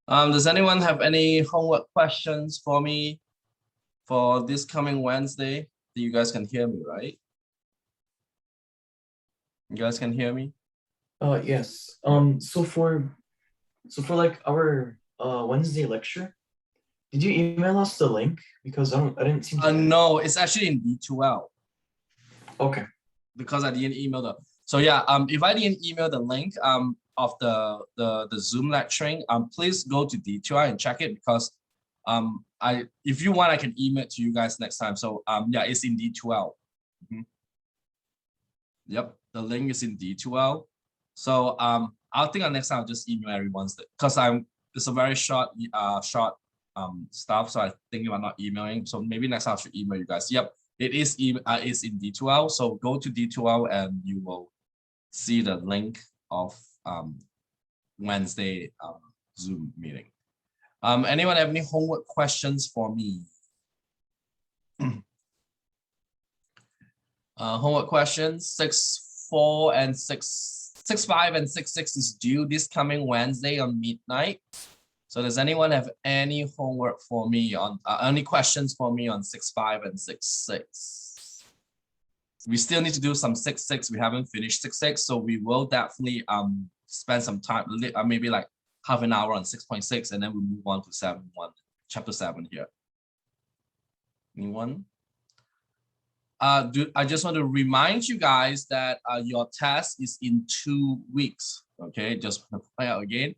Does anyone have any homework questions for me for this coming Wednesday? You guys can hear me, right? You guys can hear me? Yes. So for like our Wednesday lecture, did you email us the link? Because I didn't seem to get it. No, it's actually in D2L Okay. because I didn't email the. So yeah, if I didn't email the link of the Zoom lecturing, please go to D2L and check it because if you want I can email it to you guys next time. So yeah, it's in D2L. Yep, the link is in D2L. So I'll think next time I'll just email everyone's because it's a very short stuff. So I think I'm not emailing. So maybe next time I should email you guys. Yep, it's in D2L. So go to D2L and you will see the link of Wednesday Zoom meeting. Anyone have any homework questions for me? Homework questions 6.4 and 6.5 and 6.6 is due this coming Wednesday on midnight. So does anyone have any homework for me on any questions for me on 6.5 and 6.6? We still need to do some 6.6. We haven't finished 6.6, so we will definitely spend some time, maybe like half an hour on 6.6, and then we move on to 7.1, chapter 7 here. Anyone? I just want to remind you guys that your test is in 2 weeks. Okay, just want to point out again.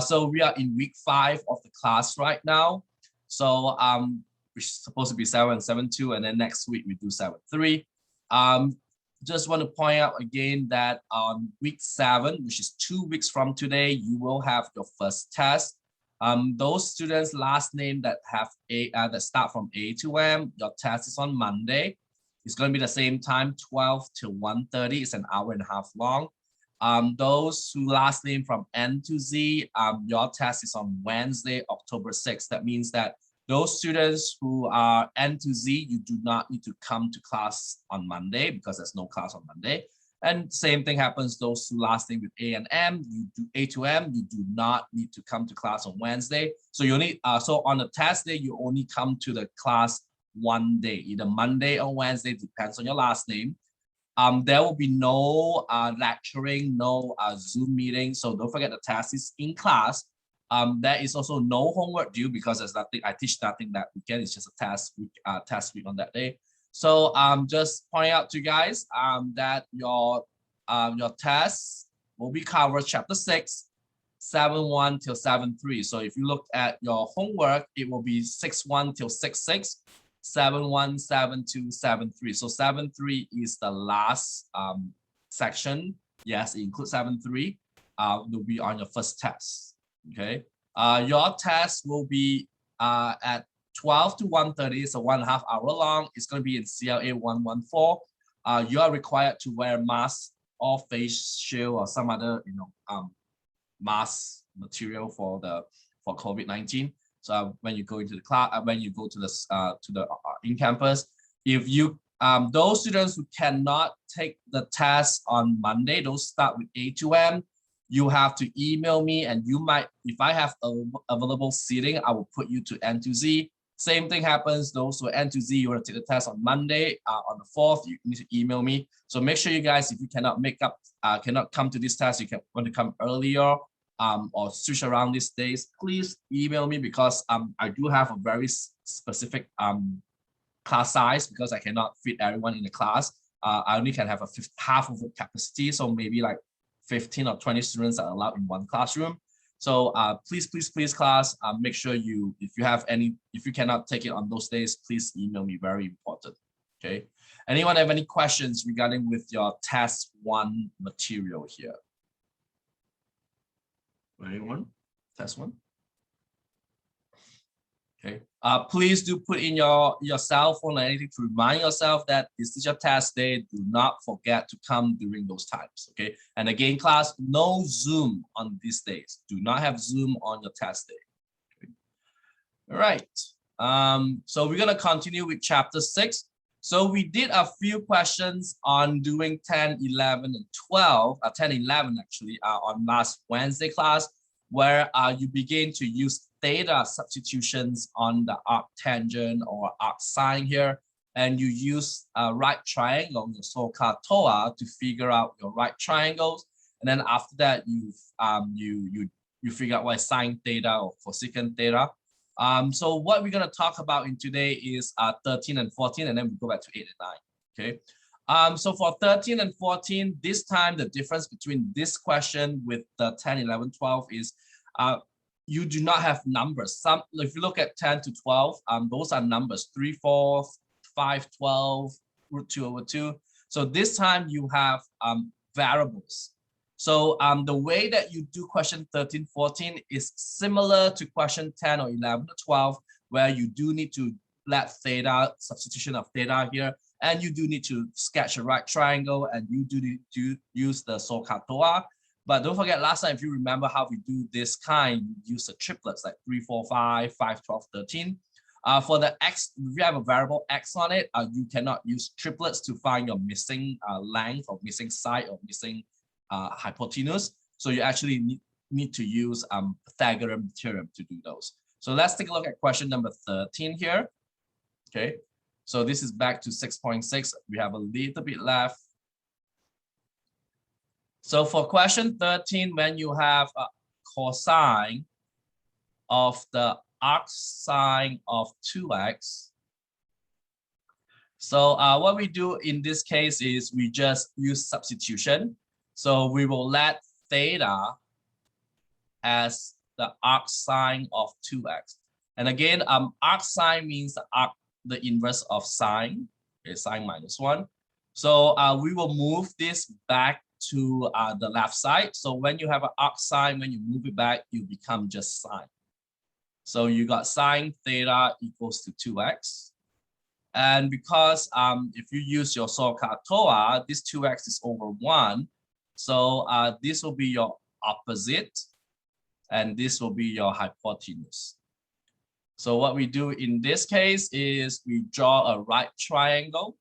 So we are in week 5 of the class right now. So we're supposed to be 7 7.2, and then next week we do 7.3. Just want to point out again that on week 7, which is 2 weeks from today, you will have your first test. Those students' last name that have that start from A to M, your test is on Monday. It's going to be the same time, 12 to 1:30. It's an hour and a half long. Those who last name from N to Z, your test is on Wednesday, October 6th. That means that those students who are N to Z, you do not need to come to class on Monday because there's no class on Monday. And same thing happens, those who last name with A and M, you do A to M, you do not need to come to class on Wednesday. So you need, so on the test day, you only come to the class one day, either Monday or Wednesday, depends on your last name. There will be no lecturing, no Zoom meeting. So don't forget the test is in class. There is also no homework due because there's nothing, I teach nothing that weekend. It's just a test week on that day. So just point out to you guys that your tests will be covered chapter 6, 7.1 till 7.3. So if you look at your homework, it will be 6.1 till 6.6. 7.1, 7.2, 7.3. So 7.3 is the last section. Yes, it includes 7.3. Will be on your first test. Okay. Your test will be at 12 to 1:30. So 1.5 hour long. It's going to be in CLA 114. You are required to wear a mask or face shield or some other mask material for COVID-19. So when you go into the class, when you go to the in campus, if you those students who cannot take the test on Monday, those start with A to M, you have to email me, and you might, if I have available seating, I will put you to N to Z. Same thing happens, those who are N to Z, you want to take the test on Monday, on the 4th, you need to email me. So make sure you guys, if you cannot cannot come to this test, you want to come earlier, or switch around these days, please email me because I do have a very specific class size because I cannot fit everyone in the class. I only can have half of the capacity, so maybe like 15 or 20 students are allowed in one classroom. So please class, make sure if you cannot take it on those days, please email me, very important. Okay. Anyone have any questions regarding with your test 1 material here? Anyone? Test 1. Okay. Please do put in your cell phone or anything to remind yourself that this is your test day. Do not forget to come during those times. Okay. And again, class, no Zoom on these days. Do not have Zoom on your test day. Okay. All right. So we're gonna continue with chapter 6. So we did a few questions on doing 10, 11, and 12, 10, 11 actually, on last Wednesday class. where you begin to use theta substitutions on the arctangent or arcsine here, and you use a right triangle, your so-called TOA, to figure out your right triangles. And then after that, you figure out what is sine theta or cosecant theta. So what we're going to talk about in today is 13 and 14, and then we go back to 8 and 9. Okay. So for 13 and 14, this time the difference between this question with the 10, 11, 12 is you do not have numbers. If you look at 10 to 12, those are numbers 3, 4, 5, 12, root 2 over 2. So this time you have variables. So the way that you do question 13, 14 is similar to question 10 or 11 or 12, where you do need to let theta, substitution of theta here, and you do need to sketch a right triangle, and you do need to use the so-called TOA. But don't forget, last time, if you remember how we do this kind, use the triplets like 3, 4, 5, 5, 12, 13. For the x, if you have a variable x on it, you cannot use triplets to find your missing length or missing side or missing hypotenuse. So you actually need to use Pythagorean theorem to do those. So let's take a look at question number 13 here. Okay, so this is back to 6.6. We have a little bit left. So for question 13, when you have a cosine of the arcsine of 2x, so what we do in this case is we just use substitution. So we will let theta as the arcsine of 2x. And again, arcsine means the inverse of sine, okay, sine minus 1. So we will move this back to the left side. So when you have an arcsine, when you move it back, you become just sine. So you got sine theta equals to 2x. And because if you use your so-called TOA, this 2x is over 1. So this will be your opposite, and this will be your hypotenuse. So what we do in this case is we draw a right triangle.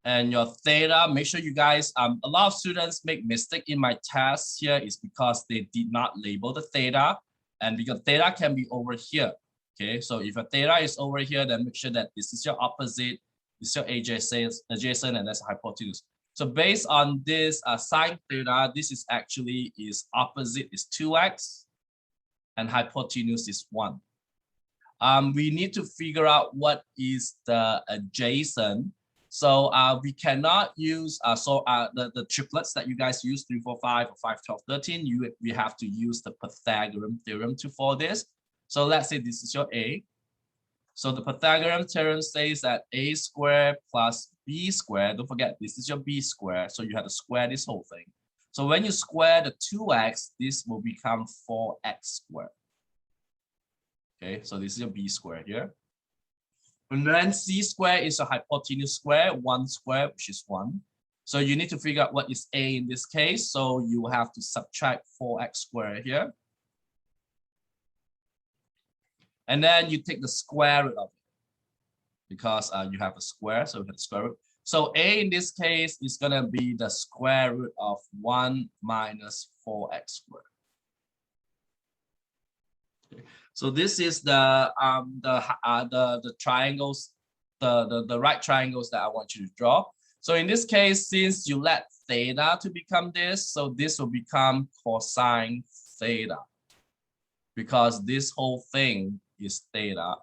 And your theta, make sure you guys, a lot of students make mistake in my tests here is because they did not label the theta, and because theta can be over here. Okay, so if a theta is over here, then make sure that this is your opposite, this is your adjacent, and that's hypotenuse. So based on this sine theta, this is actually opposite is 2x, and hypotenuse is 1. We need to figure out what is the adjacent. So we cannot use the triplets that you guys use 3, 4, 5, or 5, 12, 13. We have to use the Pythagorean theorem for this. So let's say this is your A. So the Pythagorean theorem says that a squared plus b squared, don't forget this is your b squared, so you have to square this whole thing. So when you square the 2x, this will become 4x squared. Okay, so this is your b squared here. And then c squared is a hypotenuse square, 1 squared, which is 1. So you need to figure out what is a in this case. So you have to subtract 4x squared here. And then you take the square root of it because you have a square, so we have the square root. So a in this case is going to be the square root of 1 minus 4x squared. Okay. So this is the triangles, the right triangles that I want you to draw. So in this case, since you let theta to become this, so this will become cosine theta because this whole thing is theta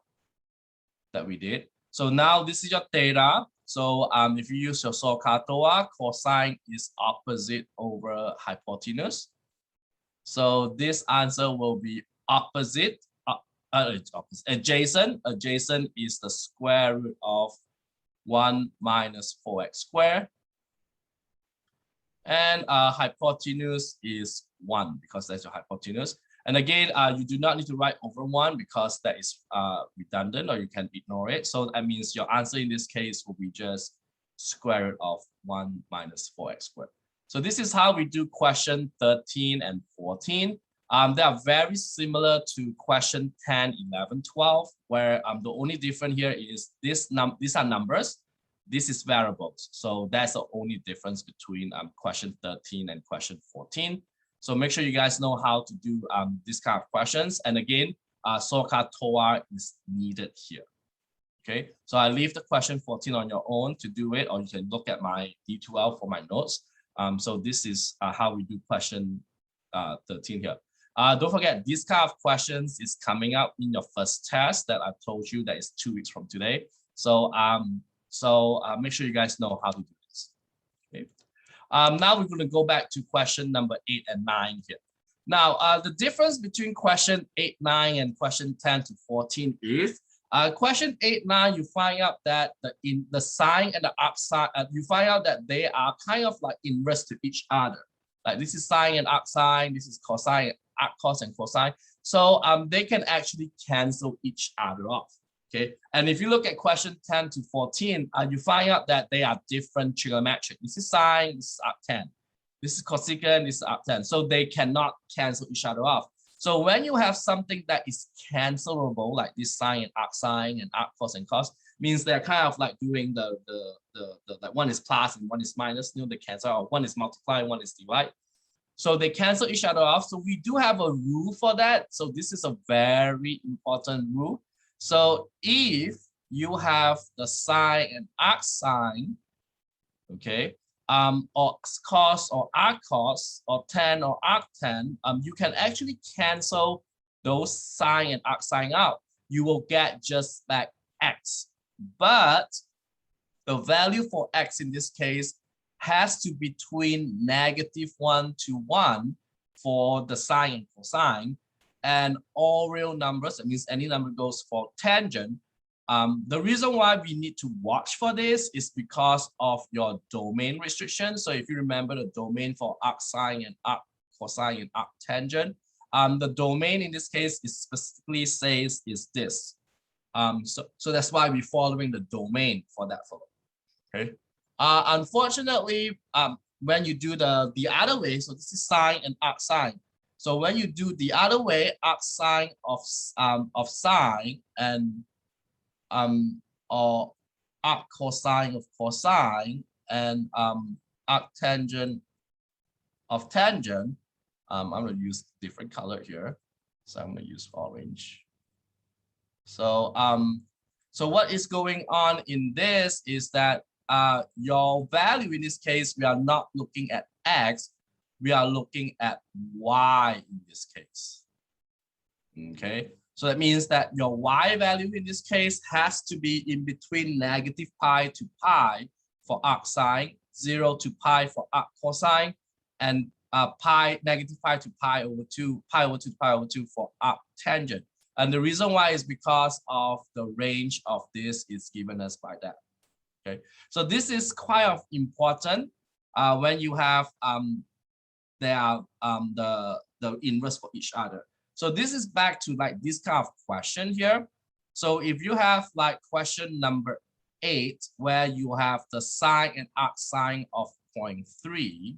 that we did. So now this is your theta. So if you use your so-called TOA, cosine is opposite over hypotenuse. So this answer will be opposite. Adjacent. Adjacent is the square root of 1 minus 4x squared. And hypotenuse is 1 because that's your hypotenuse. And again, you do not need to write over 1 because that is redundant, or you can ignore it. So that means your answer in this case will be just square root of 1 minus 4x squared. So this is how we do question 13 and 14. They are very similar to question 10, 11, 12, where the only difference here is these are numbers. this is variables. So that's the only difference between question 13 and question 14. So make sure you guys know how to do this kind of questions. And again, SORCA-TOER is needed here. Okay, so I leave the question 14 on your own to do it, or you can look at my D2L for my notes. So this is how we do question 13 here. Don't forget, this kind of questions is coming up in your first test that I've told you that is 2 weeks from today. So make sure you guys know how to do this. Okay. Now we're going to go back to question number 8 and 9 here. Now, the difference between question 8, 9 and question 10 to 14 is question 8, 9, you find out that the sine and the arcsine, you find out that they are kind of like inverse to each other. Like this is sine and arcsine, this is cosine, arccos and cosine. So they can actually cancel each other off. Okay, and if you look at question 10 to 14, you find out that they are different trigonometric. This is sine, this is arctan. This is cosecant, this is arctan. So they cannot cancel each other off. So when you have something that is cancelable, like this sine and arcsine and arccos and cos, means they're kind of like doing the like one is plus and one is minus, you know, they cancel out. One is multiply, one is divide. So they cancel each other off. So we do have a rule for that. So this is a very important rule. So if you have the sine and arcsine, okay, or cos or arccos or tan or arctan, you can actually cancel those sine and arcsine out. You will get just like x, but the value for x in this case has to be between -1 to 1 for the sine and cosine, and all real numbers, that means any number goes for tangent. The reason why we need to watch for this is because of your domain restriction. So if you remember the domain for arcsine and arccosine and arctangent, the domain in this case is specifically says is this. So that's why we're following the domain for that follow. Okay. Unfortunately, when you do the other way, so this is sine and arcsine. So when you do the other way, arcsine of sine and or arccosine of cosine and arctangent of tangent, I'm going to use different color here. So I'm going to use orange. So so what is going on in this is that your value in this case, we are not looking at x, we are looking at y in this case. Okay, so that means that your y value in this case has to be in between -pi to pi for arcsine, 0 to pi for arccosine, and pi -pi to pi over 2, pi over 2 to pi over 2 for arctangent. And the reason why is because of the range of this is given us by that. Okay, so this is quite of important when you have they are the inverse for each other. So this is back to like this kind of question here. So if you have like question number 8, where you have the sine and arcsine of 0.3,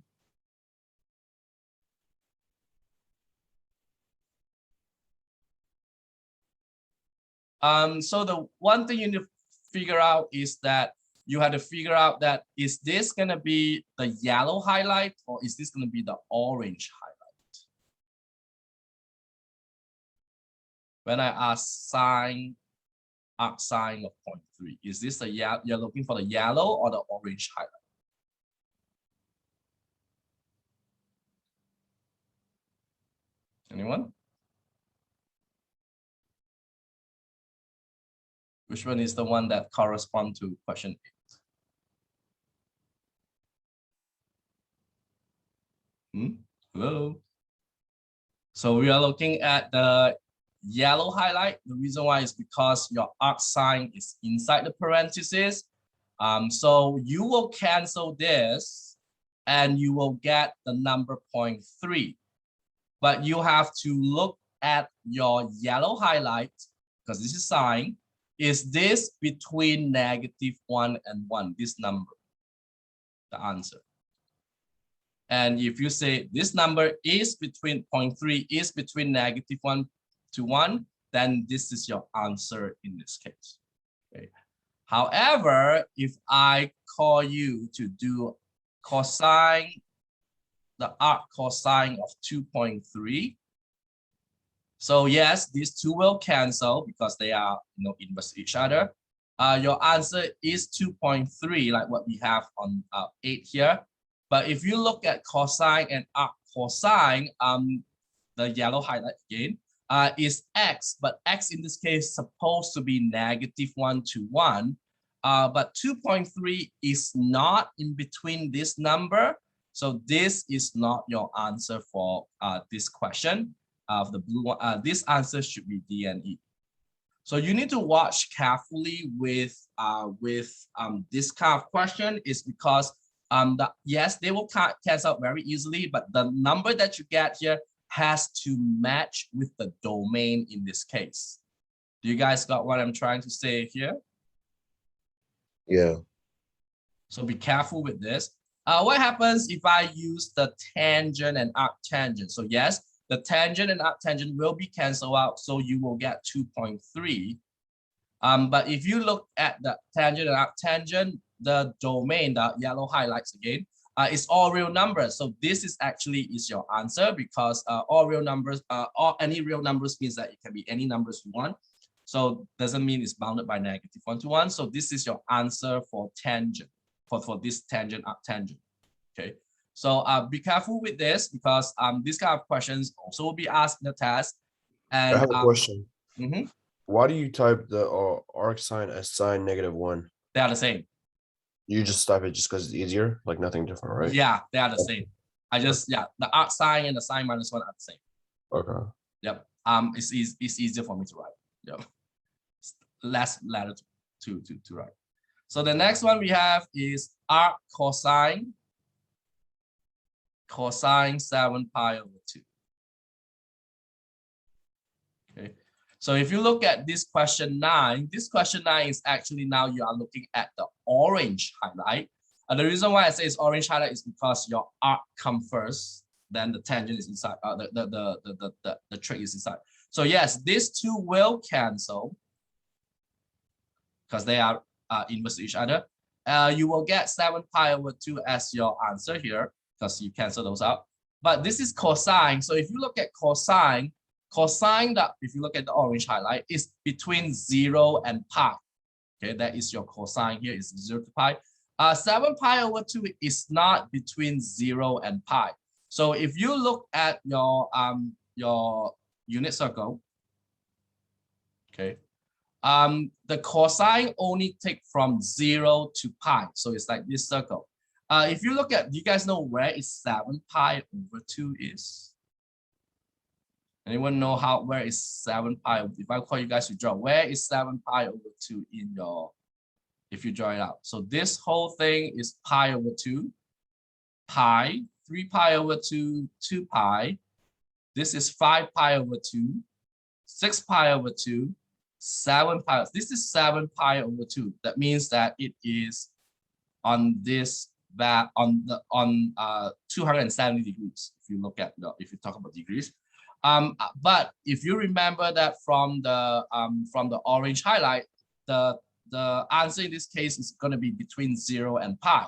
so the one thing you need to figure out is that you have to figure out that is this going to be the yellow highlight or is this going to be the orange highlight? When I ask sine arcsine of 0.3, is this the you're looking for the yellow or the orange highlight? Anyone? Which one is the one that corresponds to question 8? Hello. So we are looking at the yellow highlight. The reason why is because your arcsine is inside the parentheses. So you will cancel this and you will get the number 0.3. But you have to look at your yellow highlight because this is sine. Is this between -1 and 1, this number? The answer. And if you say this number is between 0.3 is between -1 to 1, then this is your answer in this case. Okay. However, if I call you to do cosine, the arc cosine of 2.3. So yes, these two will cancel because they are inverse each other. Your answer is 2.3, like what we have on 8 here. But if you look at cosine and arc cosine, the yellow highlight again, is x, but x in this case is supposed to be -1 to 1. But 2.3 is not in between this number. So this is not your answer for this question of the blue one. This answer should be D and E. So you need to watch carefully with this kind of question, is because yes, they will cancel out very easily, but the number that you get here has to match with the domain in this case. Do you guys got what I'm trying to say here? Yeah. So be careful with this. What happens if I use the tangent and arctangent? So yes, the tangent and arctangent will be canceled out, so you will get 2.3. But if you look at the tangent and arctangent, the domain, the yellow highlights again, is all real numbers. So this is actually your answer, because all real numbers, or any real numbers means that it can be any numbers you want. So doesn't mean it's bounded by -1 to 1. So this is your answer for tangent, for this tangent arctangent. Okay. So be careful with this, because these kind of questions also will be asked in the test. And I have a question. Mm-hmm. Why do you type the arc sine as sine -1? They are the same. You just type it just because it's easier, like nothing different, right? Yeah, they are the same. The arc sine and the sine -1 are the same. Okay. Yep. It's easier for me to write. Yep. Less letter to write. So the next one we have is arc cosine 7 pi over 2. Okay. So if you look at this question 9, this question 9 is actually, now you are looking at the orange highlight. And the reason why I say it's orange highlight is because your arc comes first, then the tangent is inside, the trig is inside. So yes, these two will cancel because they are inverse to each other. You will get 7 pi over 2 as your answer here, because you cancel those out. But this is cosine. So if you look at cosine, that, if you look at the orange highlight, is between 0 and pi. Okay, that is your cosine here, is 0 to pi. 7 pi over 2 is not between 0 and pi. So if you look at your unit circle, okay, the cosine only take from 0 to pi. So it's like this circle. If you look at, do you guys know where is 7 pi over 2 is? Anyone know where is 7 pi? If I call you guys to draw, where is 7 pi over 2 in your, if you draw it out? So this whole thing is pi over 2, pi, 3 pi over 2, 2 pi. This is 5 pi over 2, 6 pi over 2, 7 pi. This is 7 pi over 2. That means that it is on this, that on 270 degrees. If you look at if you talk about degrees. But if you remember that from the orange highlight, the answer in this case is going to be between 0 and pi.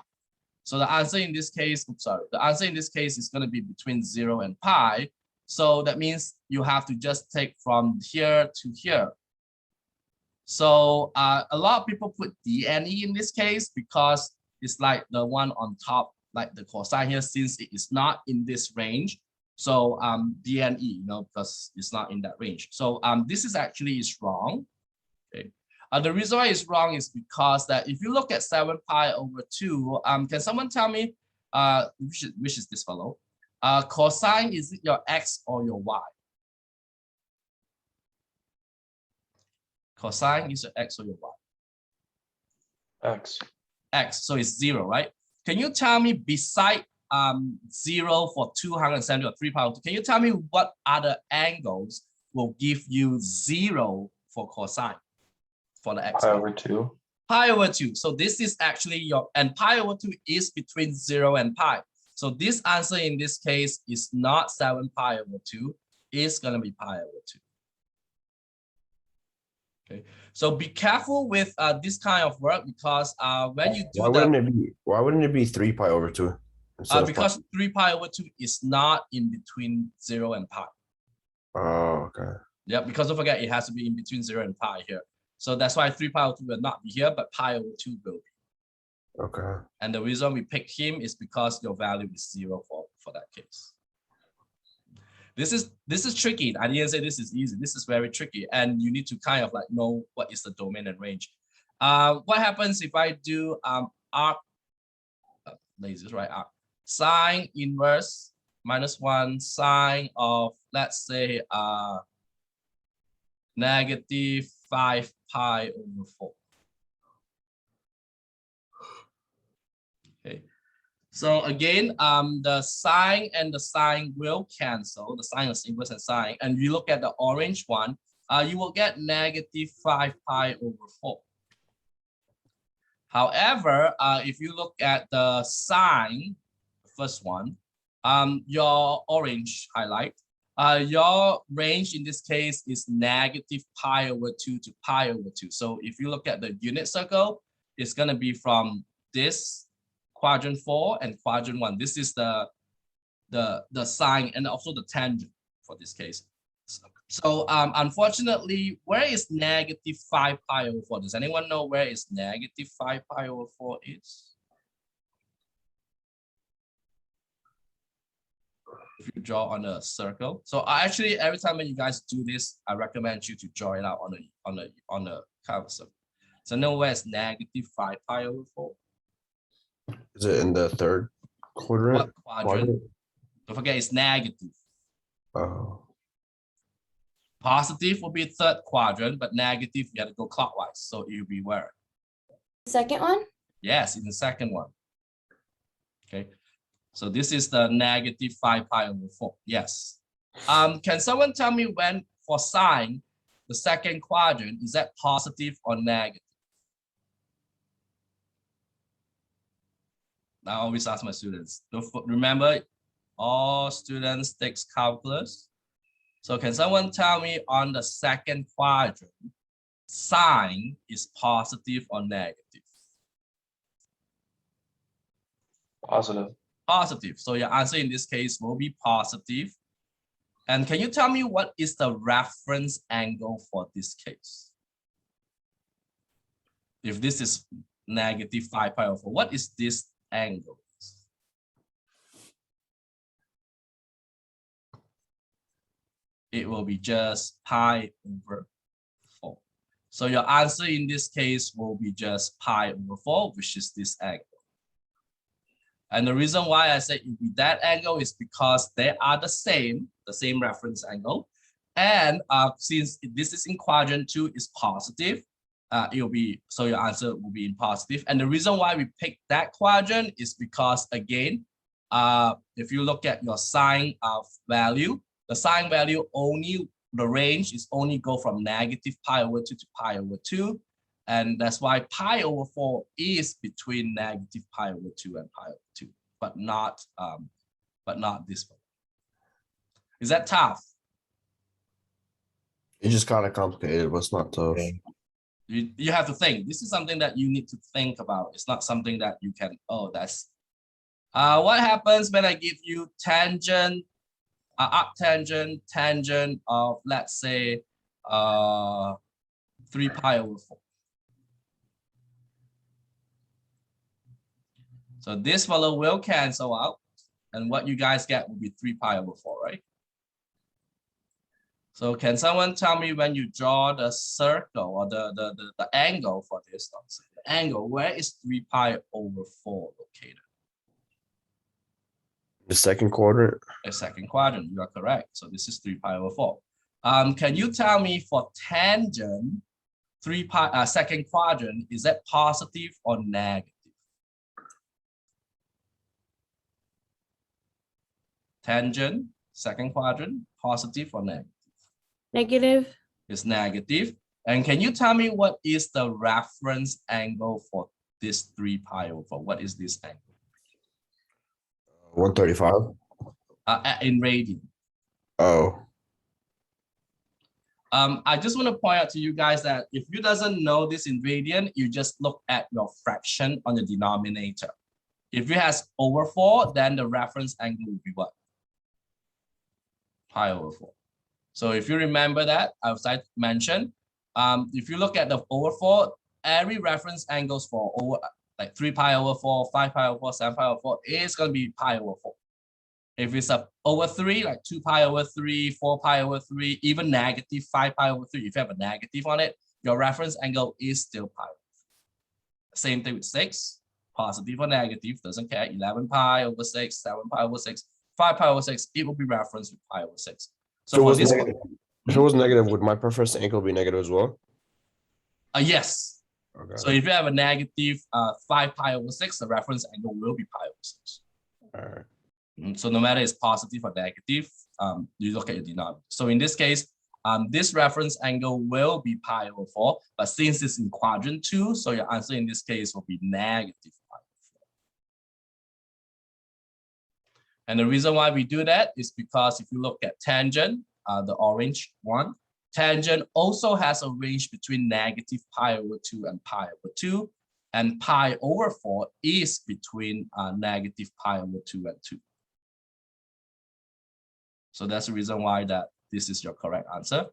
So the answer in this case, the answer in this case is going to be between 0 and pi. So that means you have to just take from here to here. So a lot of people put D and E in this case because it's like the one on top, like the cosine here, since it is not in this range. So D and E, because it's not in that range. So this is actually wrong. Okay. The reason why it's wrong is because that if you look at 7 pi over 2, can someone tell me which is this fellow? Cosine, is it your X or your Y? Cosine is your X or your Y? X. X, so it's 0, right? Can you tell me beside 0 for 270 or 3 pi over 2, can you tell me what other angles will give you 0 for cosine for the X? Pi over 2. Pi over 2. So this is actually your, and pi over 2 is between 0 and pi. So this answer in this case is not 7 pi over 2. It's going to be pi over 2. Okay, so be careful with this kind of work because when you do why wouldn't it be 3 pi over 2 instead of pi? because 3 pi over 2 is not in between 0 and pi. Oh, okay. Yeah, because don't forget it has to be in between 0 and pi here. So that's why 3 pi over 2 will not be here, but pi over 2 will be. Okay. And the reason we picked him is because your value is 0 for that case. This is tricky. I didn't say this is easy. This is very tricky, and you need to kind of like know what is the domain and range. What happens if I do arc? Lazy, right? Arc sine inverse -1 sine of, let's say, negative 5 pi over 4. Okay. So again, the sine and the sine will cancel, the sine is inverse and sine. And you look at the orange one, you will get negative 5 pi over 4. However, if you look at the sine, the first one, your orange highlight, your range in this case is negative pi over 2 to pi over 2. So if you look at the unit circle, it's going to be from this quadrant 4 and quadrant 1. This is the sine and also the tangent for this case. So unfortunately, where is negative 5 pi over 4? Does anyone know where is negative 5 pi over 4 is? If you draw on a circle. So actually, every time when you guys do this, I recommend you to draw it out on a kind of circle. So know where is negative 5 pi over 4? Is it in the third quadrant? What quadrant? Don't forget it's negative. Oh. Positive will be third quadrant, but negative, you have to go clockwise. So you'll be where? Second one? Yes, in the second one. Okay. So this is the negative 5 pi over 4. Yes. Can someone tell me when for sine, the second quadrant, is that positive or negative? I always ask my students. Remember, all students takes calculus. So can someone tell me on the second quadrant, sine is positive or negative? Positive. Positive. So your answer in this case will be positive. And can you tell me what is the reference angle for this case? If this is negative 5 pi over 4, what is this angle? It will be just pi over 4. So your answer in this case will be just pi over 4, which is this angle. And the reason why I said it will be that angle is because they are the same reference angle. And since this is in quadrant 2 is positive, it will be, so your answer will be in positive. And the reason why we picked that quadrant is because, again, if you look at your sine value, the sine value only, the range is only go from negative pi over 2 to pi over 2. And that's why pi over 4 is between negative pi over 2 and pi over 2, but not this one. Is that tough? It's just kind of complicated, but it's not tough. You have to think. This is something that you need to think about. It's not something that you can, oh, that's, what happens when I give you tangent, arctangent, tangent of, let's say, 3 pi over 4. So this fellow will cancel out, and what you guys get will be 3 pi over 4, right? So can someone tell me when you draw the circle or the angle for this? The angle, where is 3 pi over 4 located? The second quadrant? The second quadrant, you are correct. So this is 3 pi over 4. Can you tell me for tangent 3 pi second quadrant, is that positive or negative? Tangent second quadrant, positive or negative? Negative. It's negative. And can you tell me what is the reference angle for this 3 pi over 4? What is this angle? 135. In radian. Oh. I just want to point out to you guys that if you doesn't know this in radian, you just look at your fraction on the denominator. If it has over 4, then the reference angle will be what? Pi over 4. So if you remember that, as I mentioned, if you look at the over 4, every reference angles for over like 3 pi over 4, 5 pi over 4, 7 pi over 4 is going to be pi over 4. If it's a over 3, like 2 pi over 3, 4 pi over 3, even negative 5 pi over 3, if you have a negative on it, your reference angle is still pi over 4. Same thing with 6, positive or negative, doesn't care, 11 pi over 6, 7 pi over 6, 5 pi over 6, it will be referenced with pi over 6. So So for was this negative. If it was negative, would my preference angle be negative as well? yes. Okay. So if you have a negative 5 pi over 6, the reference angle will be pi over 6. All right. So no matter it's positive or negative, you look at your denominator. So in this case, this reference angle will be pi over 4, but since it's in quadrant 2, so your answer in this case will be negative pi over 4. And the reason why we do that is because if you look at tangent, the orange one, tangent also has a range between negative pi over 2 and pi over 2, and pi over 4 is between negative pi over 2 and 2. So that's the reason why that this is your correct answer.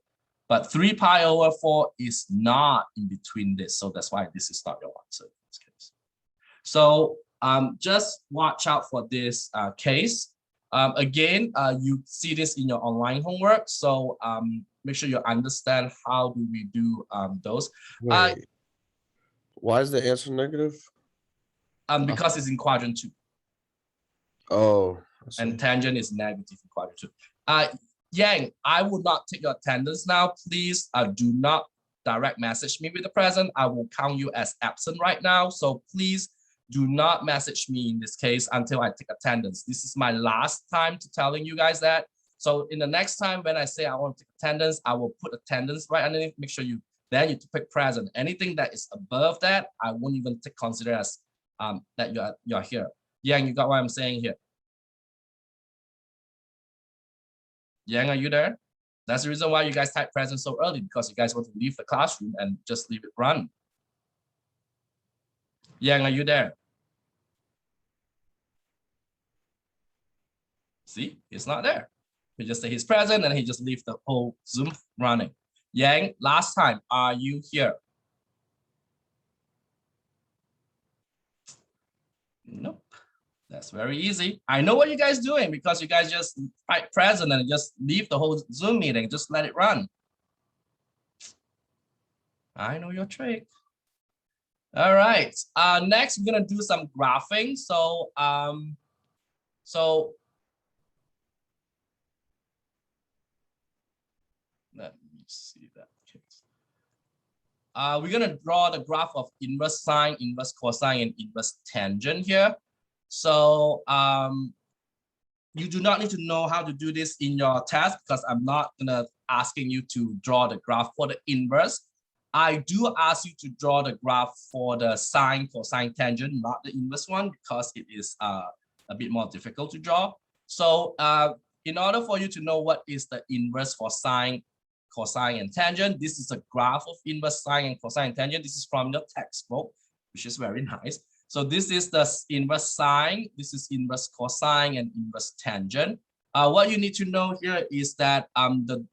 But 3 pi over 4 is not in between this. So that's why this is not your answer in this case. So just watch out for this case. Again, you see this in your online homework. So make sure you understand how do we do those. Wait. Why is the answer negative? Because it's in quadrant 2. Oh. I see. And tangent is negative in quadrant 2. Yang, I will not take your attendance now. Please do not direct message me with the present. I will count you as absent right now. So please do not message me in this case until I take attendance. This is my last time to telling you guys that. So in the next time when I say I want to take attendance, I will put attendance right underneath. Make sure you then you pick present. Anything that is above that, I won't even consider as that you're here. Yang, you got what I'm saying here? Yang, are you there? That's the reason why you guys type present so early, because you guys want to leave the classroom and just leave it run. Yang, are you there? See, he's not there. He just say he's present and he just leave the whole Zoom running. Yang, last time, are you here? Nope. That's very easy. I know what you guys doing because you guys just type present and just leave the whole Zoom meeting, just let it run. I know your trick. All right. Next, we're gonna do some graphing. So, let me see that case. We're gonna draw the graph of inverse sine, inverse cosine, and inverse tangent here. So you do not need to know how to do this in your test because I'm not gonna asking you to draw the graph for the inverse. I do ask you to draw the graph for the sine, cosine, tangent, not the inverse one, because it is a bit more difficult to draw. So in order for you to know what is the inverse for sine, cosine, and tangent, this is a graph of inverse sine and cosine and tangent. This is from the textbook, which is very nice. So this is the inverse sine, this is inverse cosine, and inverse tangent. What you need to know here is that the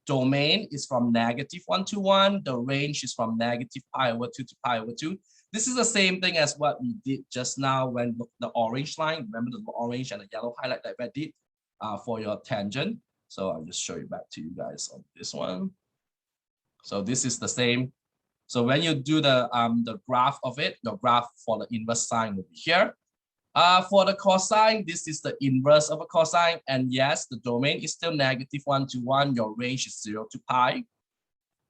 domain is from -1 to 1. The range is from negative pi over 2 to pi over 2. This is the same thing as what we did just now when the orange line, remember the orange and the yellow highlight that I did for your tangent. So I'll just show you back to you guys on this one. So this is the same. So when you do the graph of it, your graph for the inverse sine will be here. For the cosine, this is the inverse of a cosine. And yes, the domain is still -1 to 1. Your range is 0 to pi.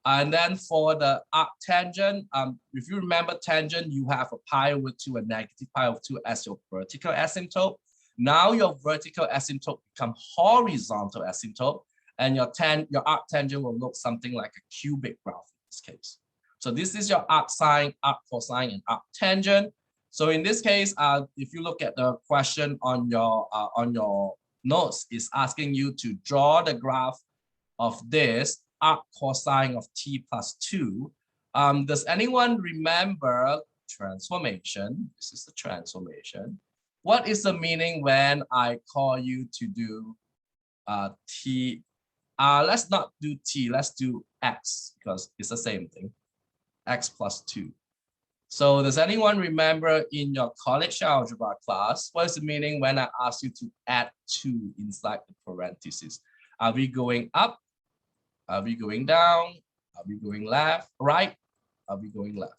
And then for the arctangent, if you remember tangent, you have a pi over 2 and negative pi over 2 as your vertical asymptote. Now your vertical asymptote become horizontal asymptote, and your arctangent will look something like a cubic graph in this case. So this is your arcsine, arccosine, and arctangent. So in this case, if you look at the question on your notes, it's asking you to draw the graph of this arc cosine of t plus 2. Does anyone remember transformation? This is the transformation. What is the meaning when I call you to do t? Let's not do t, let's do x, because it's the same thing, x plus 2. So does anyone remember in your college algebra class, what is the meaning when I ask you to add 2 inside the parentheses? Are we going up? Are we going down? Are we going left, right? Are we going left?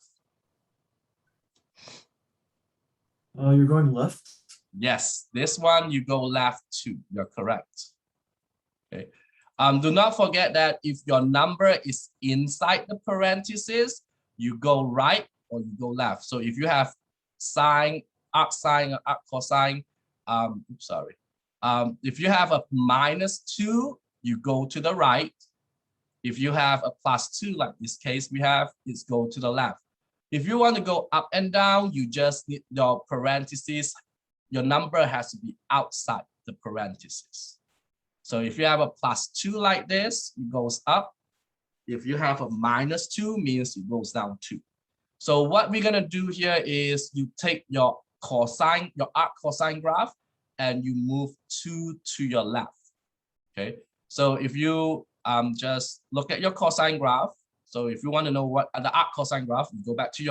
You're going left. Yes, this one you go left too. You're correct. Okay. Do not forget that if your number is inside the parentheses, you go right or you go left. So if you have sine, arc cosine, if you have a -2, you go to the right. If you have a +2, like this case we have, it's go to the left. If you want to go up and down, you just need your parentheses. Your number has to be outside the parentheses. So if you have a +2 like this, it goes up. If you have a -2, means it goes down 2. So what we're gonna do here is you take your cosine, your arc cosine graph, and you move 2 to your left. Okay. So if you just look at your cosine graph. So if you want to know what the arc cosine graph, you go back to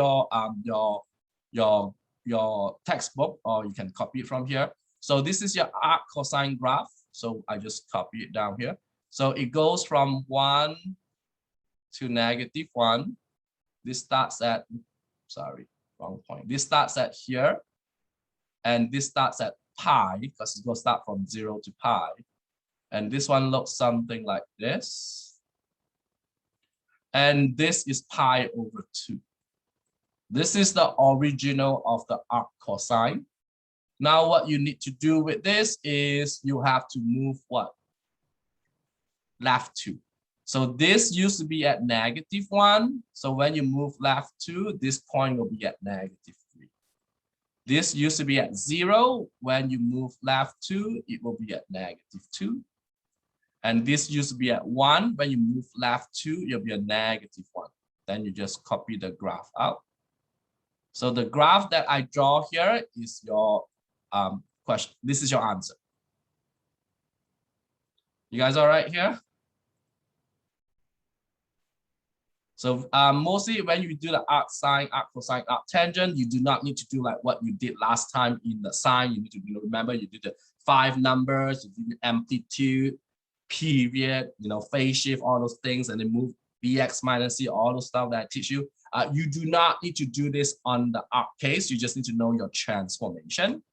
your textbook, or you can copy it from here. So this is your arc cosine graph. So I just copy it down here. So it goes from 1 to -1. This starts at, sorry, wrong point. This starts at here, and this starts at pi, because it's going to start from 0 to pi. And this one looks something like this. And this is pi over 2. This is the original of the arc cosine. Now what you need to do with this is you have to move what? Left 2. So this used to be at -1. So when you move left 2, this point will be at -3. This used to be at 0. When you move left 2, it will be at -2. And this used to be at 1. When you move left 2, it'll be a -1. Then you just copy the graph out. So the graph that I draw here is your question. This is your answer. You guys all right here? So mostly when you do the arc sine, arc cosine, arc tangent, you do not need to do like what you did last time in the sine. You need to remember you did the 5 numbers, you do amplitude, period, phase shift, all those things, and then move bx minus c, all those stuff that I teach you. You do not need to do this on the arc case. You just need to know your transformation.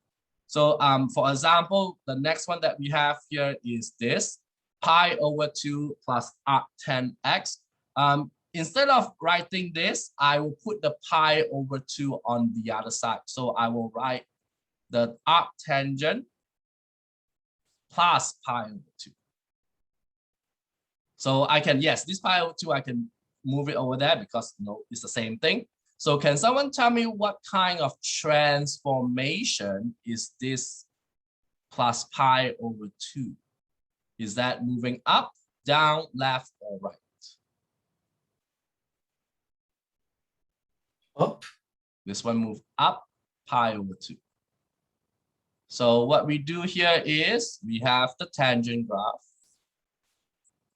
So for example, the next one that we have here is this, pi over 2 plus arc 10x. Instead of writing this, I will put the pi over 2 on the other side. So I will write the arc tangent plus pi over 2. So I can, yes, this pi over 2, I can move it over there because it's the same thing. So can someone tell me what kind of transformation is this plus pi over 2? Is that moving up, down, left, or right? Up. This one move up, pi over 2. So what we do here is we have the tangent graph,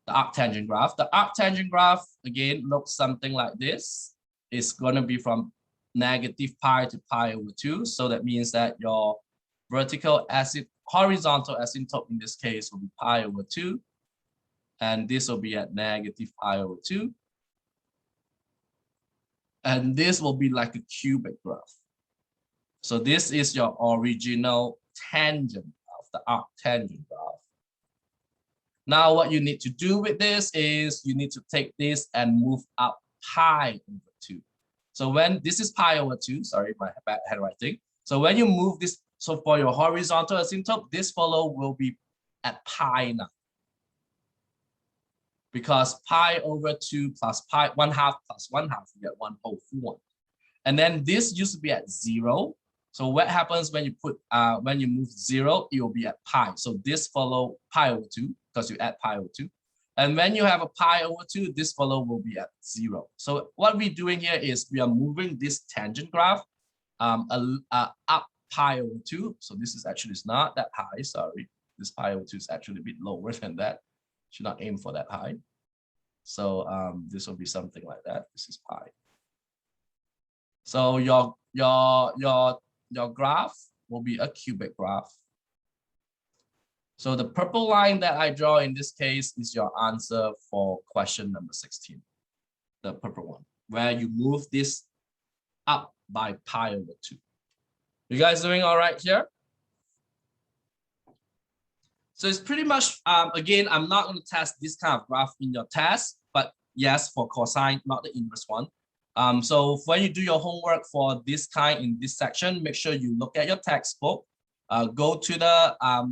the arc tangent graph. The arc tangent graph, again, looks something like this. It's going to be from -pi to pi over 2. So that means that your horizontal asymptote in this case will be pi over 2. And this will be at -pi over 2. And this will be like a cubic graph. So this is your original tangent of the arc tangent graph. Now what you need to do with this is you need to take this and move up pi over 2. So when this is pi over 2, sorry, my bad handwriting. So when you move this, so for your horizontal asymptote, this fellow will be at pi now. Because pi over 2 plus pi, 1/2 plus 1/2, you get 1/4. And then this used to be at 0. So what happens when you put when you move 0, it will be at pi. So this follow pi over 2 because you add pi over 2. And when you have a pi over 2, this fellow will be at 0. So what we're doing here is we are moving this tangent graph up pi over 2. So this is actually not that high, sorry. This pi over 2 is actually a bit lower than that. Should not aim for that high. So this will be something like that. This is pi. So your graph will be a cubic graph. So the purple line that I draw in this case is your answer for question number 16, the purple one, where you move this up by pi over 2. You guys doing all right here? So it's pretty much, again, I'm not going to test this kind of graph in your test, but yes, for cosine, not the inverse one. So when you do your homework for this kind in this section, make sure you look at your textbook. Go to the arc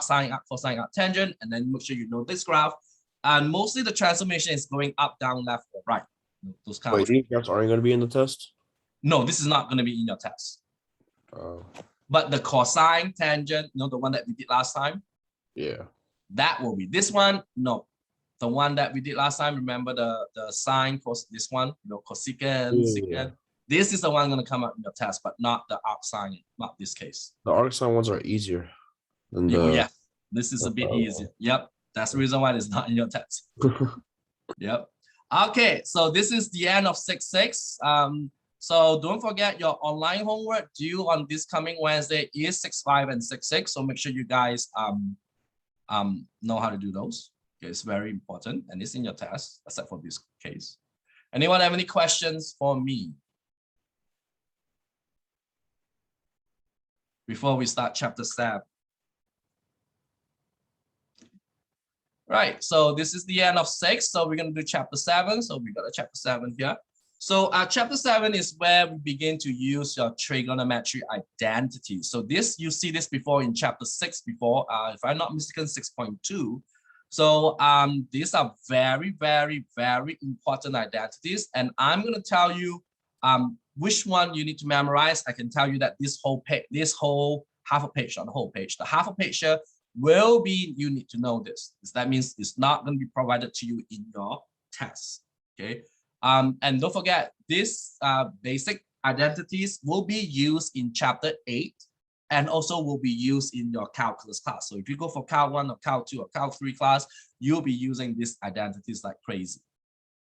sine, arc cosine, arc tangent, and then make sure you know this graph. And mostly the transformation is going up, down, left, or right. Those kind Wait, these graphs aren't going to be in the test? No, this is not going to be in your test. Oh, But the cosine tangent, you know, the one that we did last time, yeah. that will be this one. No, the one that we did last time. Remember the sine cos this one, you know, cosecant, secant. Yeah. This is the one going to come up in your test, but not the arc sine, not this case. The arc sine ones are easier than the. Yeah, this is a bit easier. Yep, that's the reason why it's not in your test. Yep. Okay, so this is the end of 6.6. So don't forget your online homework due on this coming Wednesday is 6.5 and 6.6. So make sure you guys know how to do those. Okay, it's very important and it's in your test, except for this case. Anyone have any questions for me before we start chapter 7? Right, so this is the end of 6. So we're going to do chapter 7. So we got a chapter 7 here. So chapter 7 is where we begin to use your trigonometry identity. So this, you see this before in chapter 6 before, if I'm not mistaken, 6.2. So these are very, very, very important identities. And I'm going to tell you which one you need to memorize. I can tell you that this whole page, this whole half a page, not the whole page, the half a page here will be, you need to know this. That means it's not going to be provided to you in your test, okay? And don't forget, this basic identities will be used in chapter 8 and also will be used in your calculus class. So if you go for Cal 1 or Cal 2 or Cal 3 class, you'll be using these identities like crazy,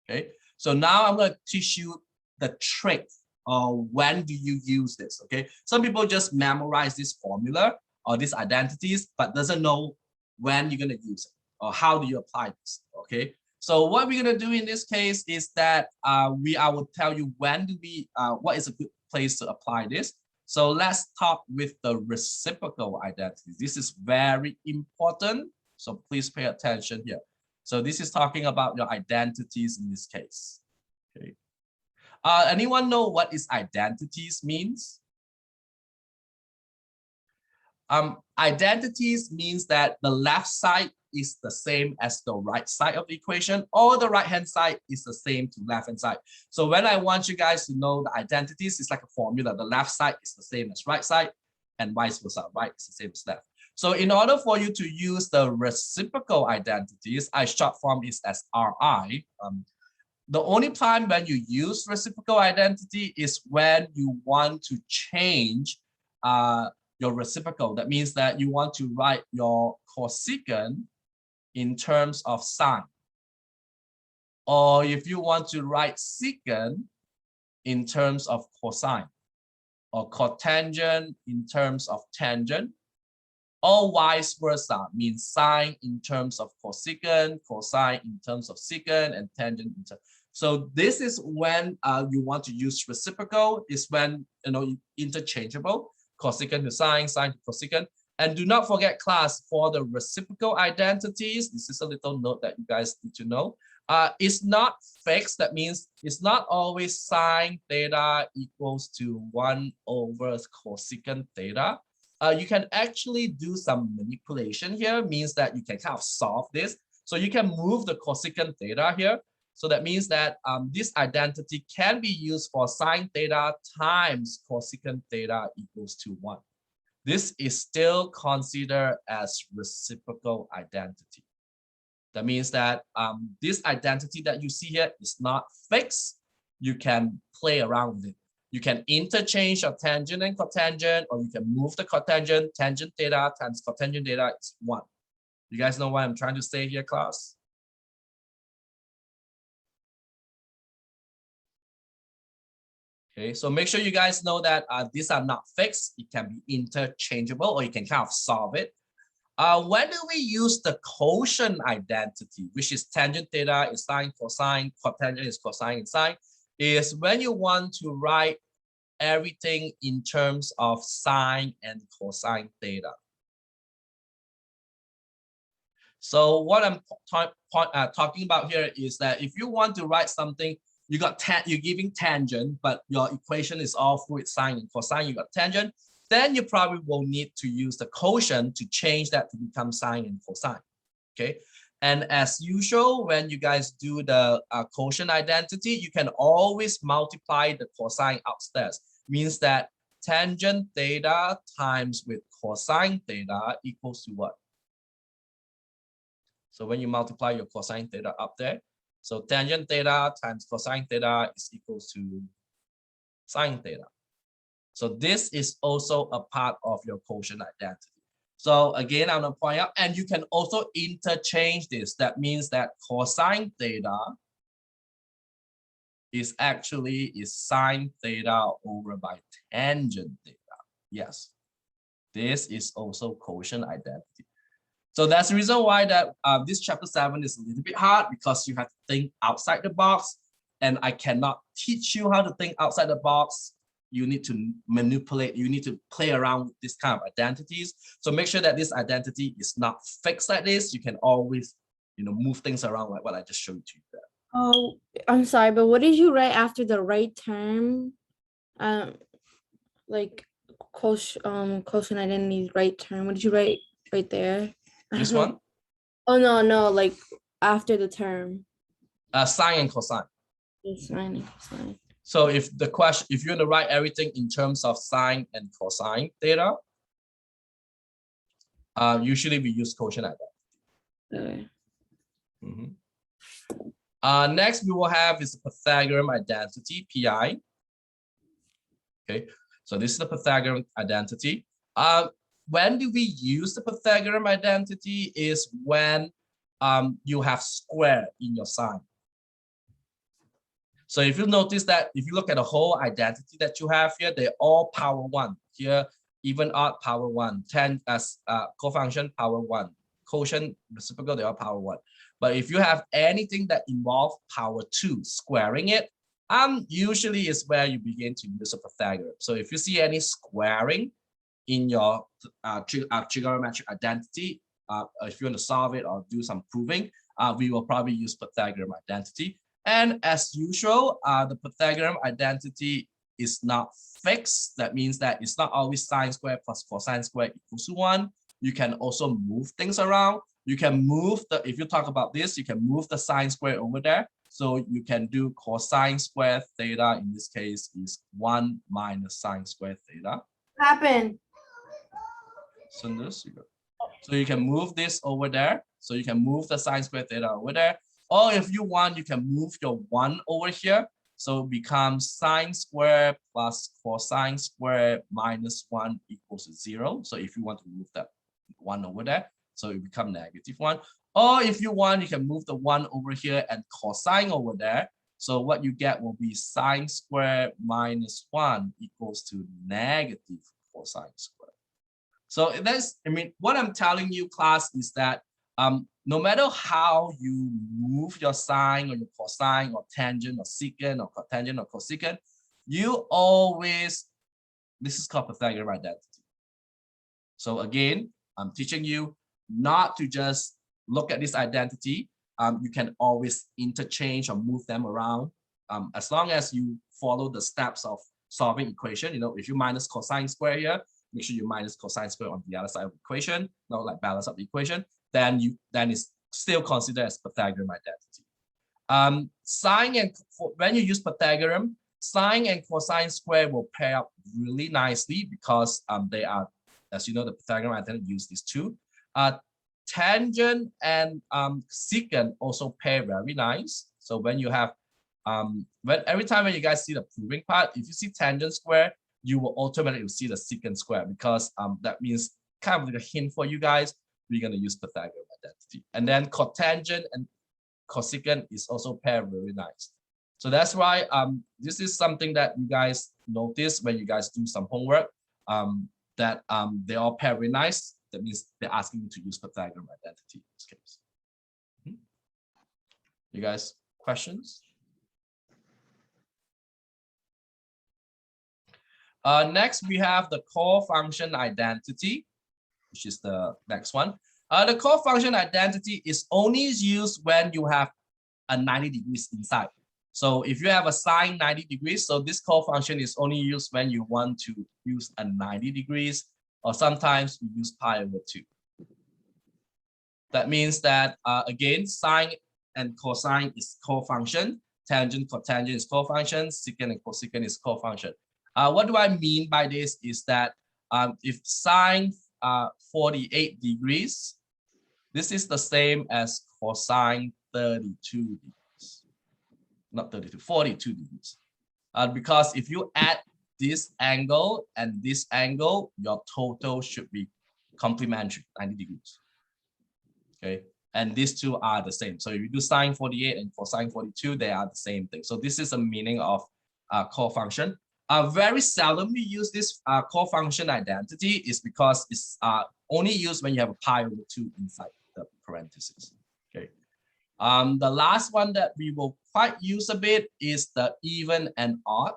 okay? So now I'm going to teach you the trick of when do you use this, okay? Some people just memorize this formula or these identities, but doesn't know when you're going to use it or how do you apply this, okay? So what we're going to do in this case is that I will tell you when do we, what is a good place to apply this. So let's talk with the reciprocal identity. This is very important. So please pay attention here. So this is talking about your identities in this case, okay? Anyone know what is identities means? Identities means that the left side is the same as the right side of the equation, or the right hand side is the same to left hand side. So when I want you guys to know the identities, it's like a formula. The left side is the same as right side and vice versa. Right is the same as left. So in order for you to use the reciprocal identities, short form is as RI. The only time when you use reciprocal identity is when you want to change your reciprocal. That means that you want to write your cosecant in terms of sine. Or if you want to write secant in terms of cosine, or cotangent in terms of tangent, or vice versa, means sine in terms of cosecant, cosine in terms of secant, and tangent in terms. So this is when you want to use reciprocal, is when, you know, interchangeable, cosecant to sine, sine to cosecant. And do not forget, class, for the reciprocal identities, this is a little note that you guys need to know. It's not fixed. That means it's not always sine theta equals to 1 over cosecant theta. You can actually do some manipulation here, means that you can kind of solve this. So you can move the cosecant theta here. So that means that this identity can be used for sine theta times cosecant theta equals to 1. this is still considered as reciprocal identity. That means that this identity that you see here is not fixed. You can play around with it. You can interchange your tangent and cotangent, or you can move the cotangent. Tangent theta times cotangent theta is 1. You guys know what I'm trying to say here, class? Okay, so make sure you guys know that these are not fixed. It can be interchangeable, or you can kind of solve it. When do we use the quotient identity, which is tangent theta is sine, cosine, cotangent is cosine and sine, is when you want to write everything in terms of sine and cosine theta. So what I'm talking about here is that if you want to write something, you're giving tangent, but your equation is all fluid sine and cosine, you got tangent, then you probably will need to use the quotient to change that to become sine and cosine, okay? And as usual, when you guys do the quotient identity, you can always multiply the cosine upstairs. Means that tangent theta times with cosine theta equals to what? So when you multiply your cosine theta up there, so tangent theta times cosine theta is equals to sine theta. So this is also a part of your quotient identity. So again, I'm going to point out, and you can also interchange this. That means that cosine theta is actually sine theta over by tangent theta. Yes, this is also quotient identity. So that's the reason why that this chapter 7 is a little bit hard, because you have to think outside the box, and I cannot teach you how to think outside the box. You need to manipulate, you need to play around with this kind of identities. So make sure that this identity is not fixed like this. You can always, move things around like what I just showed you there. Oh, I'm sorry, but what did you write after the right term? Like quotient identity right term. What did you write right there? This one? Oh no, like after the term. Sine and cosine. Sine and cosine. So if you want to write everything in terms of sine and cosine theta, usually we use quotient identity. Okay. Next we will have is the Pythagorean identity, PI. Okay, so this is the Pythagorean identity. When do we use the Pythagorean identity is when you have square in your sign. So if you notice that, if you look at the whole identity that you have here, they're all power 1. Here, even odd power 1, 10 as cofunction power 1, quotient reciprocal, they are power 1. But if you have anything that involves power 2, squaring it, usually is where you begin to use a Pythagorean. So if you see any squaring in your trigonometric identity, if you want to solve it or do some proving, we will probably use Pythagorean identity. And as usual, the Pythagorean identity is not fixed. That means that it's not always sine squared plus cosine squared equals to 1. You can also move things around. You can move if you talk about this, you can move the sine squared over there. So you can do cosine squared theta, in this case, is 1 minus sine squared theta. Happened. So you can move this over there. So you can move the sine squared theta over there. Or if you want, you can move your 1 over here. So it becomes sine squared plus cosine squared minus 1 equals to 0. So if you want to move that 1 over there, so it becomes -1. Or if you want, you can move the 1 over here and cosine over there. So what you get will be sine squared minus 1 equals to negative cosine squared. So that's, what I'm telling you, class, is that no matter how you move your sine or your cosine or tangent or secant or cotangent or cosecant, you always, this is called Pythagorean identity. So again, I'm teaching you not to just look at this identity. You can always interchange or move them around as long as you follow the steps of solving equation. If you minus cosine square here, make sure you minus cosine square on the other side of the equation, not like balance up the equation. Then it's still considered as Pythagorean identity. When you use Pythagorean, sine and cosine square will pair up really nicely because they are as you know, the Pythagorean identity use these two. Tangent and secant also pair very nice. So when you have every time when you guys see the proving part, if you see tangent square, you will automatically see the secant square, because that means kind of like a hint for you guys, we're going to use Pythagorean identity. And then cotangent and cosecant is also pair very nice. So that's why this is something that you guys notice when you guys do some homework, that they all pair very nice. That means they're asking you to use Pythagorean identity in this case. You guys, questions? Next, we have the cofunction identity, which is the next one. The cofunction identity is only used when you have a 90 degrees inside. So if you have a sine 90 degrees, so this cofunction is only used when you want to use a 90 degrees, or sometimes you use pi over 2. That means that, again, sine and cosine is cofunction, tangent, cotangent is cofunction, secant and cosecant is cofunction. What do I mean by this is that if sine 48 degrees, this is the same as cosine 32 degrees, not 32, 42 degrees. Because if you add this angle and this angle, your total should be complementary, 90 degrees. Okay, and these two are the same. So if you do sine 48 and cosine 42, they are the same thing. So this is a meaning of cofunction. Very seldom we use this cofunction identity is because it's only used when you have a pi over 2 inside the parentheses. Okay. The last one that we will quite use a bit is the even and odd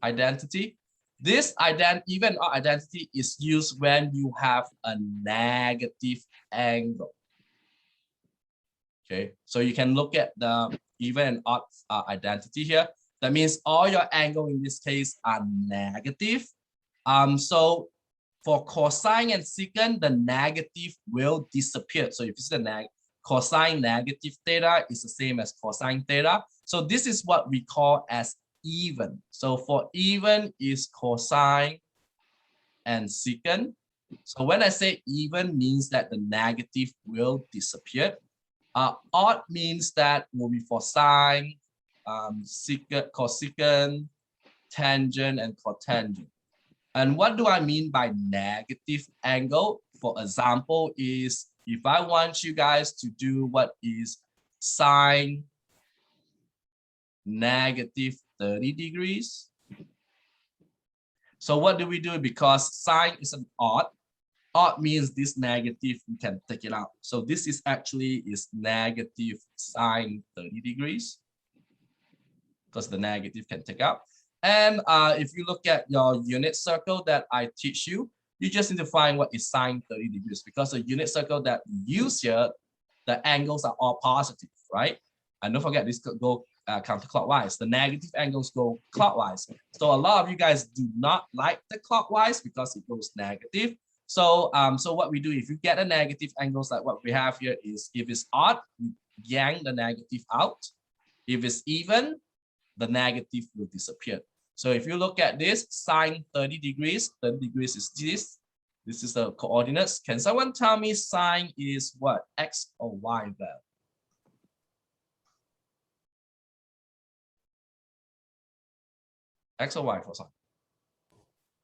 identity. This even odd identity is used when you have a negative angle. Okay, so you can look at the even and odd identity here. That means all your angle in this case are negative. So for cosine and secant, the negative will disappear. So if you see the cosine negative theta is the same as cosine theta. So this is what we call as even. So for even is cosine and secant. So when I say even means that the negative will disappear. Odd means that will be for sine, secant, cosecant, tangent, and cotangent. And what do I mean by negative angle? For example, is if I want you guys to do what is sine negative 30 degrees. So what do we do? Because sine is an odd. Odd means this negative, we can take it out. So this is actually is negative sine 30 degrees. Because the negative can take out. And if you look at your unit circle that I teach you, you just need to find what is sine 30 degrees, because the unit circle that we use here, the angles are all positive, right? And don't forget, this could go counterclockwise. The negative angles go clockwise. So a lot of you guys do not like the clockwise because it goes negative. So, so what we do, if you get a negative angles like what we have here is, if it's odd, you yank the negative out. If it's even, the negative will disappear. So if you look at this, sine 30 degrees is this. This is the coordinates. Can someone tell me sine is what? X or Y value? X or Y for sine?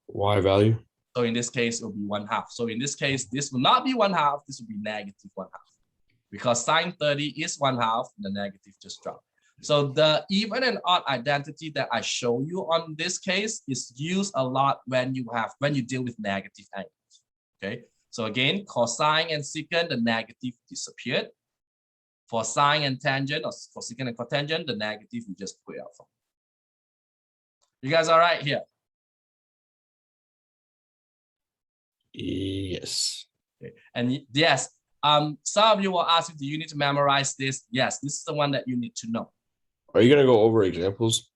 Y value. So in this case, it will be 1/2. So in this case, this will not be 1/2. This will be negative 1/2. Because sine 30 is 1/2, the negative just dropped. So the even and odd identity that I show you on this case is used a lot when you deal with negative angles. Okay. So again, cosine and secant, the negative disappeared. For sine and tangent, or for secant and cotangent, the negative we just put out from. You guys all right here? Yes. Okay. And yes, some of you will ask me, do you need to memorize this? Yes, this is the one that you need to know. Are you gonna go over examples?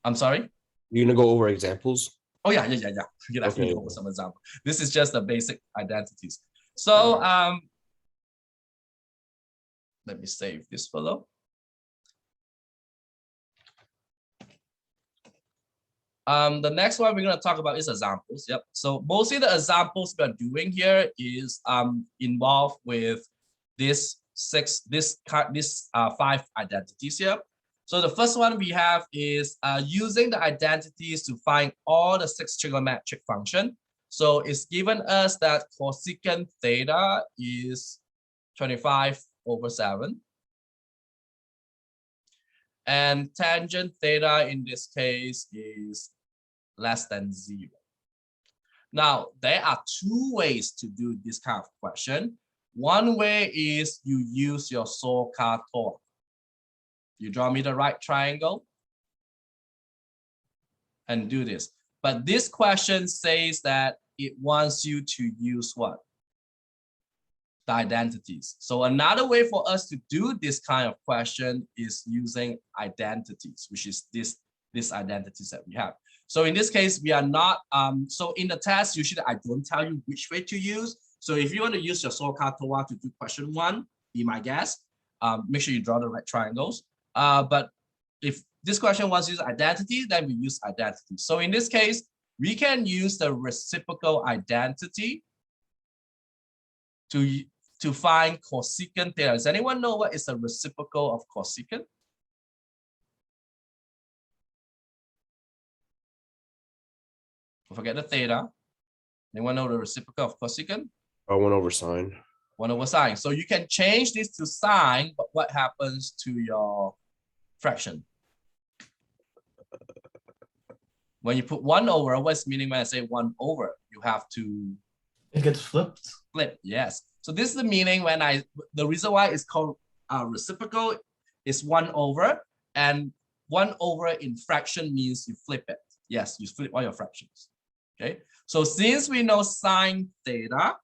I'm sorry? You're gonna go over examples? Oh yeah. You can actually go over some example. This is just the basic identities. So let me save this below. The next one we're going to talk about is examples. Yep. So mostly the examples we're doing here is involved with this five identities here. So the first one we have is using the identities to find all the 6 trigonometric function. So it's given us that cosecant theta is 25/7. And tangent theta in this case is less than 0. Now, there are 2 ways to do this kind of question. One way is you use your SOHCAHTOA. You draw me the right triangle and do this. But this question says that it wants you to use what? The identities. So another way for us to do this kind of question is using identities, which is this identities that we have. So in this case, we are not, so in the test, usually I don't tell you which way to use. So if you want to use your SOHCAHTOA to do question 1, be my guest, make sure you draw the right triangles. But if this question wants to use identity, then we use identity. So in this case, we can use the reciprocal identity to find cosecant theta. Does anyone know what is the reciprocal of cosecant? Forget the theta. Anyone know the reciprocal of cosecant? 1/sine. 1/sine. So you can change this to sine, but what happens to your fraction? When you put 1/, what's meaning when I say 1/? You have to It gets flipped. flip. Yes. So this is the meaning when the reason why it's called reciprocal is 1/, and 1/, in fraction means you flip it. Yes, you flip all your fractions. Okay. So since we know sine theta,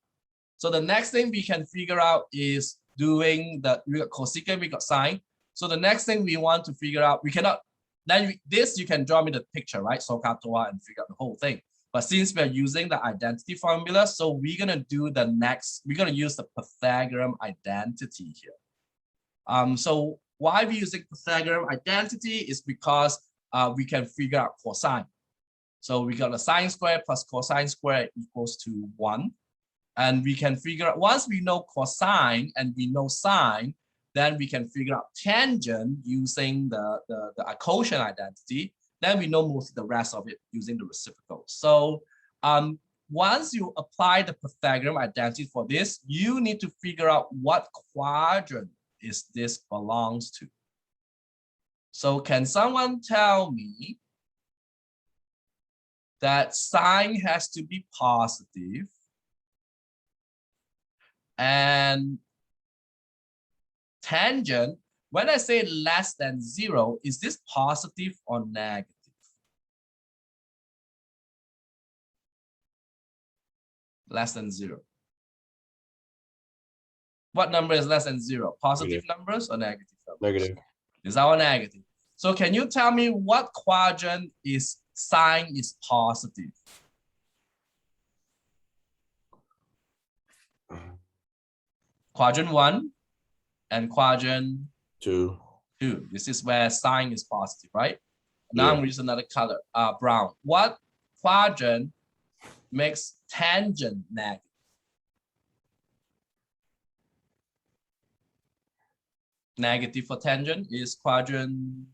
so the next thing we can figure out is doing we got cosecant, we got sine. So the next thing we want to figure out, we cannot, then this you can draw me the picture, right? SOHCAHTOA and figure out the whole thing. But since we're using the identity formula, so we're gonna do the next, we're gonna use the Pythagorean identity here. So why we're using Pythagorean identity is because we can figure out cosine. So we got a sine squared plus cosine squared equals to 1. And we can figure out, once we know cosine and we know sine, then we can figure out tangent using the quotient identity. Then we know most of the rest of it using the reciprocal. So once you apply the Pythagorean identity for this, you need to figure out what quadrant is this belongs to. So can someone tell me that sine has to be positive and tangent, when I say less than 0, is this positive or negative? Less than 0. What number is less than 0? Positive numbers or negative numbers? Negative. Is our negative. So can you tell me what quadrant is sine is positive? Quadrant 1 and quadrant 2. 2. This is where sine is positive, right? Now I'm going to use another color, brown. What quadrant makes tangent negative? Negative for tangent is quadrant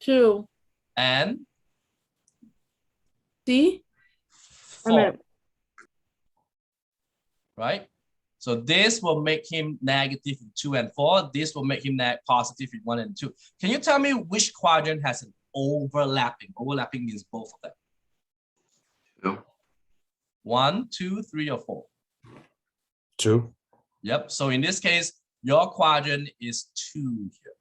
2. and C. 4. Right? So this will make him negative in 2 and 4. This will make him positive in 1 and 2. Can you tell me which quadrant has an overlapping? Overlapping means both of them. 2. 1, 2, 3, or 4? 2. Yep. So in this case, your quadrant is 2 here.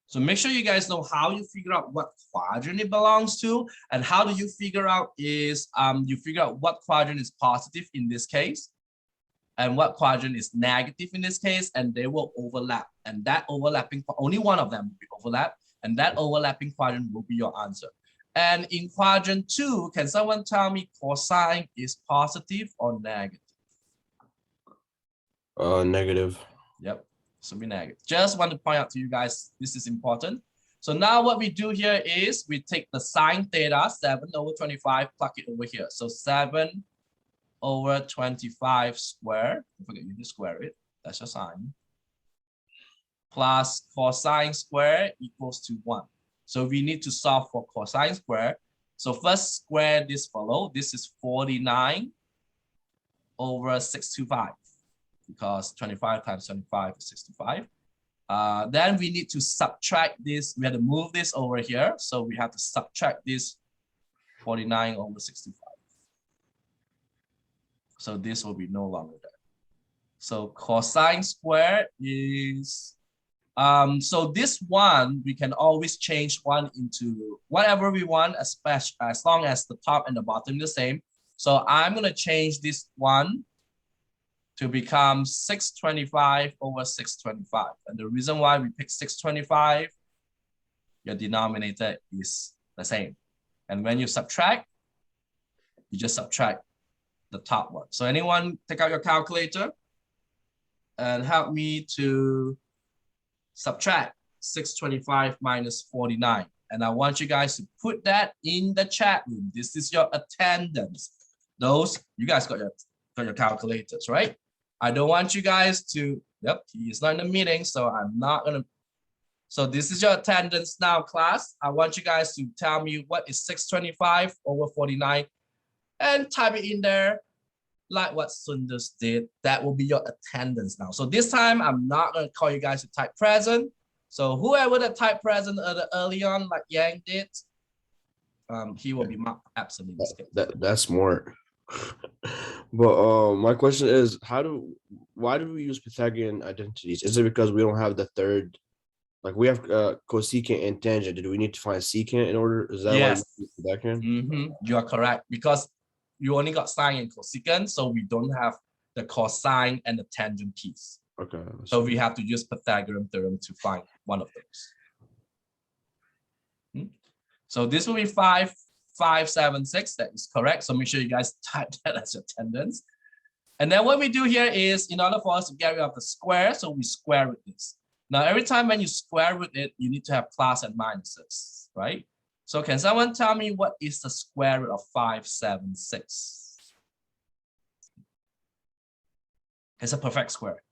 So make sure you guys know how you figure out what quadrant it belongs to, and how do you figure out is you figure out what quadrant is positive in this case, and what quadrant is negative in this case, and they will overlap. And that overlapping, only one of them will be overlap, and that overlapping quadrant will be your answer. And in quadrant 2, can someone tell me cosine is positive or negative? Negative. Yep, so be negative. Just want to point out to you guys, this is important. So now what we do here is we take the sine theta, 7 over 25, plug it over here. So 7 over 25 squared. Don't forget you just square it. That's your sine. Plus cosine squared equals to 1. So we need to solve for cosine squared. So first square this below. This is 49 over 625 because 25 times 25 is 65. Then we need to subtract this. We have to move this over here. So we have to subtract this 49 over 65. So this will be no longer there. So cosine squared is, so this one, we can always change one into whatever we want, especially as long as the top and the bottom are the same. So I'm going to change this one to become 625 over 625. And the reason why we pick 625, your denominator is the same. And when you subtract, you just subtract the top one. So anyone take out your calculator and help me to subtract 625 minus 49. And I want you guys to put that in the chat room. This is your attendance. Those, you guys got your calculators, right? I don't want you guys to, yep, he is not in the meeting, so I'm not gonna. So this is your attendance now, class. I want you guys to tell me what is 625 over 49 and type it in there like what Sundus did. That will be your attendance now. So this time, I'm not gonna call you guys to type present. So whoever that type present early on, like Yang did, he will be marked absent in this case. That's smart. But my question is, why do we use Pythagorean identities? Is it because we don't have the third, like we have cosecant and tangent? Do we need to find secant in order? Is that yes. why we use Pythagorean? You are correct, because you only got sine and cosecant, so we don't have the cosine and the tangent piece. Okay. So we have to use Pythagorean theorem to find one of those. So this will be 576. That is correct. So make sure you guys type that as your attendance. And then what we do here is, in order for us to get rid of the square, so we square root this. Now, every time when you square root it, you need to have plus and minuses, right? So can someone tell me what is the square root of 576? It's a perfect square.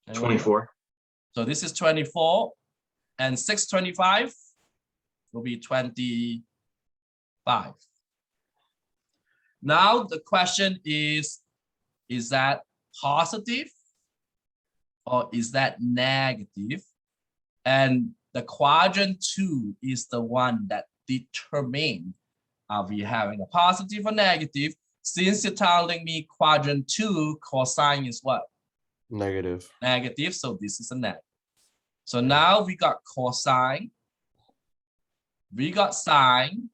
Anyone? 24. So this is 24, and 625 will be 25. Now the question is that positive or is that negative? And the quadrant 2 is the one that determines are we having a positive or negative. Since you're telling me quadrant 2 cosine is what? Negative. Negative, so this is a negative. So now we got cosine, we got sine.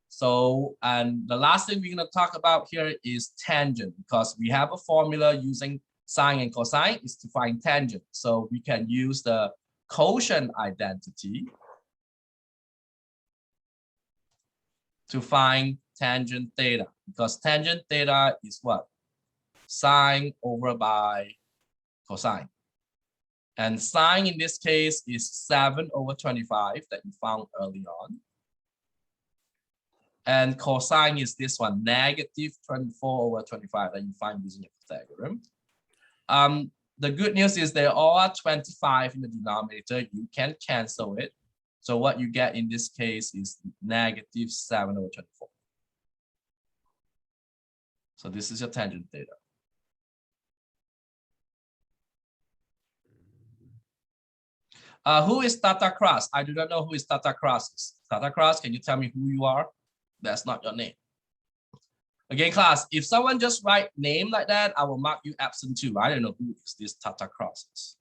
So, and the last thing we're going to talk about here is tangent, because we have a formula using sine and cosine is to find tangent. So we can use the quotient identity to find tangent theta, because tangent theta is what? Sine over by cosine. And sine in this case is 7 over 25 that you found early on. And cosine is this one, negative 24 over 25 that you find using your Pythagorean. The good news is there are 25 in the denominator. You can cancel it. So what you get in this case is negative 7 over 24. So this is your tangent theta. Who is Tata Cross? I do not know who is Tata Cross is. Tata Cross, can you tell me who you are? That's not your name. Again, class, if someone just write name like that, I will mark you absent too. I don't know who is this Tata Cross is.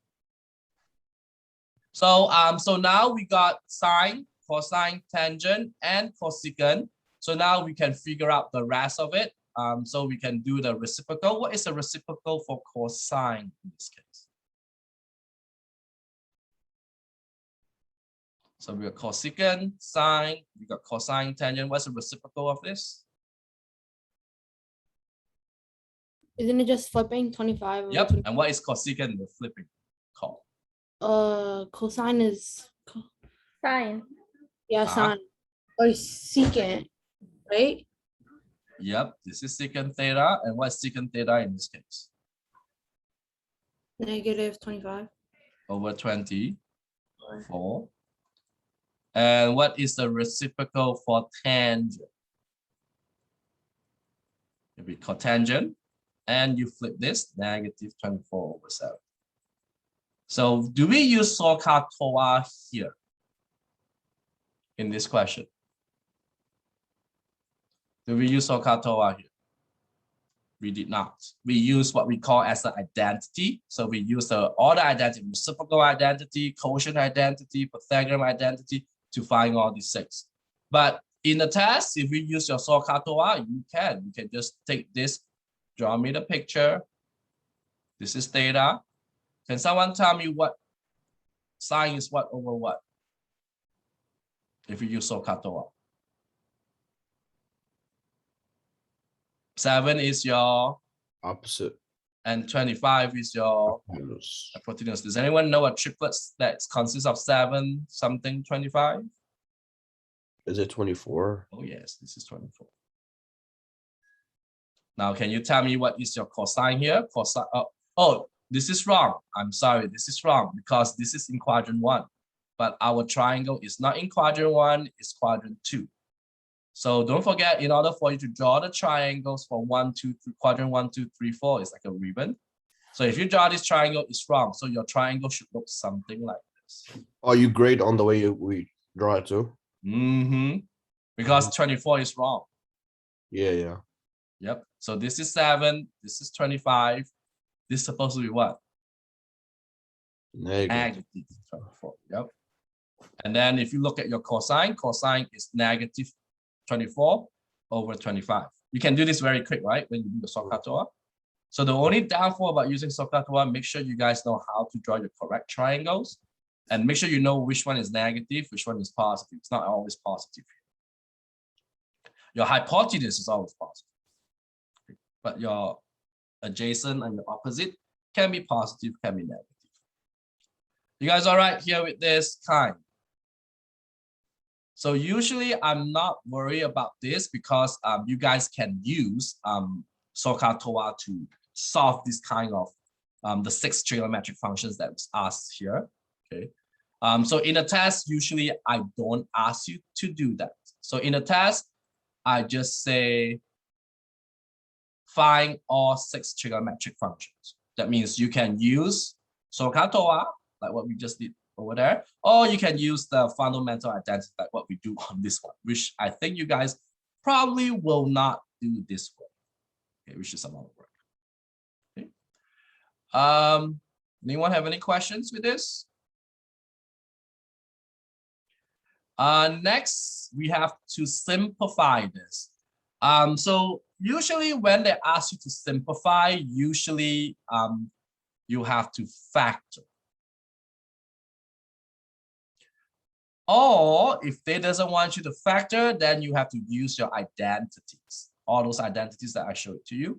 So, so now we got sine, cosine, tangent, and cosecant. So now we can figure out the rest of it. So we can do the reciprocal. What is the reciprocal for cosine in this case? So we got cosecant, sine, we got cosine, tangent. What's the reciprocal of this? Isn't it just flipping 25? Yep. And what is cosecant the flipping called? Cosine is Sine. yeah, sine or secant, right? Yep, this is secant theta. And what's secant theta in this case? Negative 25. Over 24. And what is the reciprocal for tangent? It'll be cotangent. And you flip this, negative 24 over 7. So do we use SOHCAHTOA here in this question? Do we use SOHCAHTOA here? We did not. We use what we call as an identity. So we use the order identity, reciprocal identity, quotient identity, Pythagorean identity to find all these six. But in the test, if you use your SOHCAHTOA, you can just take this, draw me the picture. This is theta. Can someone tell me what sine is what over what? If you use SOHCAHTOA. 7 is your Opposite. and 25 is your Hypotenuse. hypotenuse. Does anyone know a triplet that consists of 7 something 25? Is it 24? Oh yes, this is 24. Now, can you tell me what is your cosine here? Cosine. Oh, this is wrong. I'm sorry, this is wrong because this is in quadrant 1, but our triangle is not in quadrant 1, it's quadrant 2. So don't forget, in order for you to draw the triangles for 1, 2, 3, quadrant 1, 2, 3, 4, it's like a ribbon. So if you draw this triangle, it's wrong. So your triangle should look something like this. Oh, you grade on the way we draw it too? Because 24 is wrong. Yeah. Yep. So this is 7, this is 25. This is supposed to be what? Negative. Negative 24. Yep. And then if you look at your cosine, cosine is negative 24 over 25. You can do this very quick, right? When you do the SOHCAHTOA. So the only downfall about using SOHCAHTOA, make sure you guys know how to draw your correct triangles and make sure you know which one is negative, which one is positive. It's not always positive. Your hypotenuse is always positive, but your adjacent and your opposite can be positive, can be negative. You guys all right here with this kind? So usually I'm not worried about this because you guys can use SOHCAHTOA to solve this kind of the 6 trigonometric functions that was asked here. Okay. So in a test, usually I don't ask you to do that. So in a test, I just say find all 6 trigonometric functions. That means you can use SOHCAHTOA, like what we just did over there, or you can use the fundamental identity like what we do on this one, which I think you guys probably will not do this way. Okay, which is a lot of work. Okay. Anyone have any questions with this? Next, we have to simplify this. So usually when they ask you to simplify, usually you have to factor. Or if they doesn't want you to factor, then you have to use your identities, all those identities that I showed to you.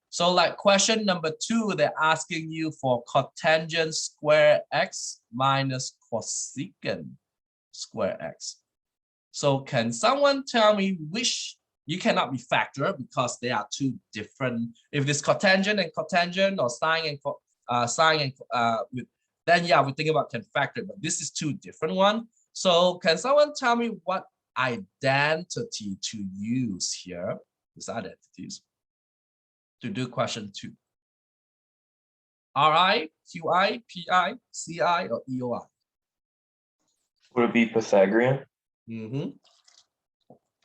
So like question number 2, they're asking you for cotangent square x minus cosecant square x. So can someone tell me which, you cannot be factor because they are 2 different. If it's cotangent and cotangent or sine and then yeah, we think about can factor, but this is 2 different ones. So can someone tell me what identity to use here, these identities, to do question 2? Ri, Qi, Pi, Ci, or EOI? Would it be Pythagorean?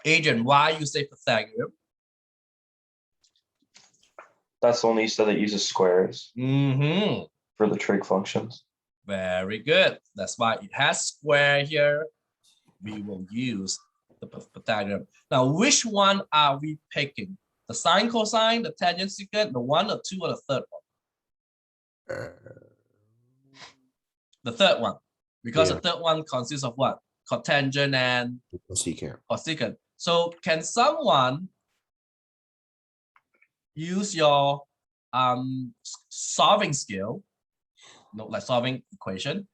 Adrian, why you say Pythagorean? That's the only you said that uses squares for the trig functions. Very good. That's why it has square here. We will use the Pythagorean. Now, which one are we picking? The sine, cosine, the tangent, secant, the 1, the 2, or the third one? The third one, because the third one consists of what? Cotangent and cosecant. So can someone use your solving skill, like solving equation,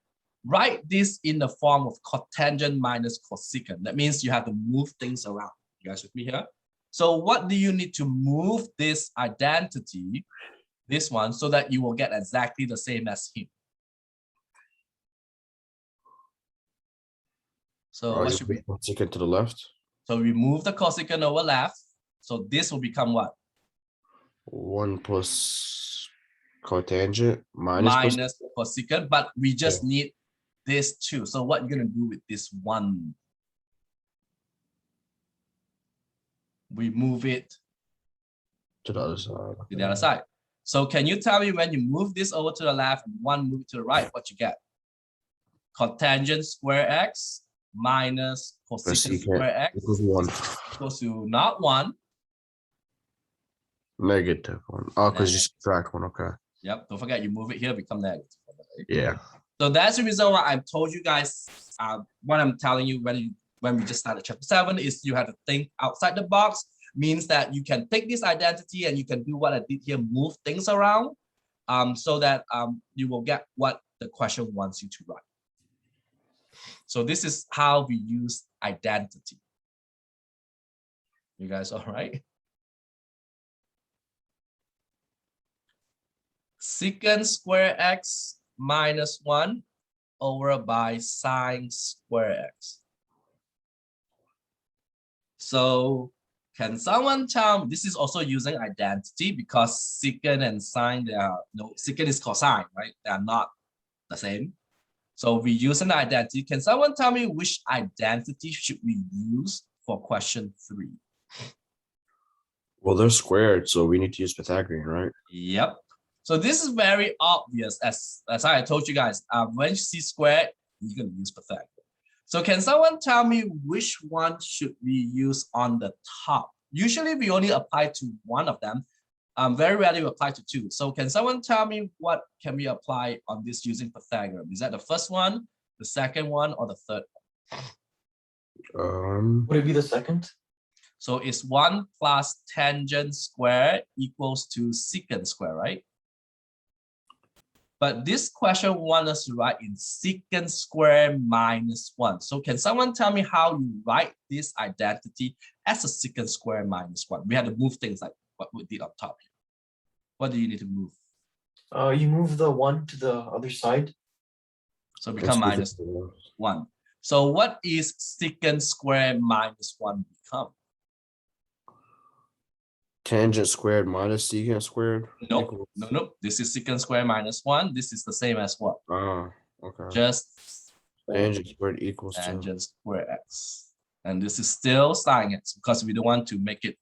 write this in the form of cotangent minus cosecant. That means you have to move things around. You guys with me here? So what do you need to move this identity, this one, so that you will get exactly the same as him? So what should we? Cosecant to the left. So we move the cosecant over left. So this will become what? 1 plus cotangent minus cosecant, but we just need this two. So what you're gonna do with this one? We move it to the other side. To the other side. So can you tell me when you move this over to the left and one move to the right, what you get? Cotangent square x minus cosecant square x equals to not 1. Negative 1. Oh, because you subtract 1. Okay. Yep. Don't forget, you move it here, become negative. Yeah. So that's the reason why I've told you guys, what I'm telling you when we just started chapter 7 is you have to think outside the box. Means that you can take this identity and you can do what I did here, move things around, so that you will get what the question wants you to write. So this is how we use identity. You guys all right? Secant square x minus 1 over by sine square x. So can someone tell me, this is also using identity because secant and sine, they are no, secant is cosine, right? They are not the same. So we use an identity. Can someone tell me which identity should we use for question 3? Well, they're squared, so we need to use Pythagorean, right? Yep. So this is very obvious, as I told you guys. When you see squared, you're gonna use Pythagorean. So can someone tell me which one should we use on the top? Usually we only apply to one of them. Very rarely we apply to 2. So can someone tell me what can we apply on this using Pythagorean? Is that the first one, the second one, or the third one? Would it be the second? So it's 1 plus tangent square equals to secant square, right? But this question wants us to write in secant square minus 1. So can someone tell me how you write this identity as a secant square minus 1? We had to move things like what we did up top here. What do you need to move? You move the 1 to the other side. So become minus 1. So what is secant square minus 1 become? Tangent squared minus secant squared? Nope. No. This is secant square minus 1. This is the same as what? Okay. Just tangent squared equals tangent square x. And this is still sine x because we don't want to make it.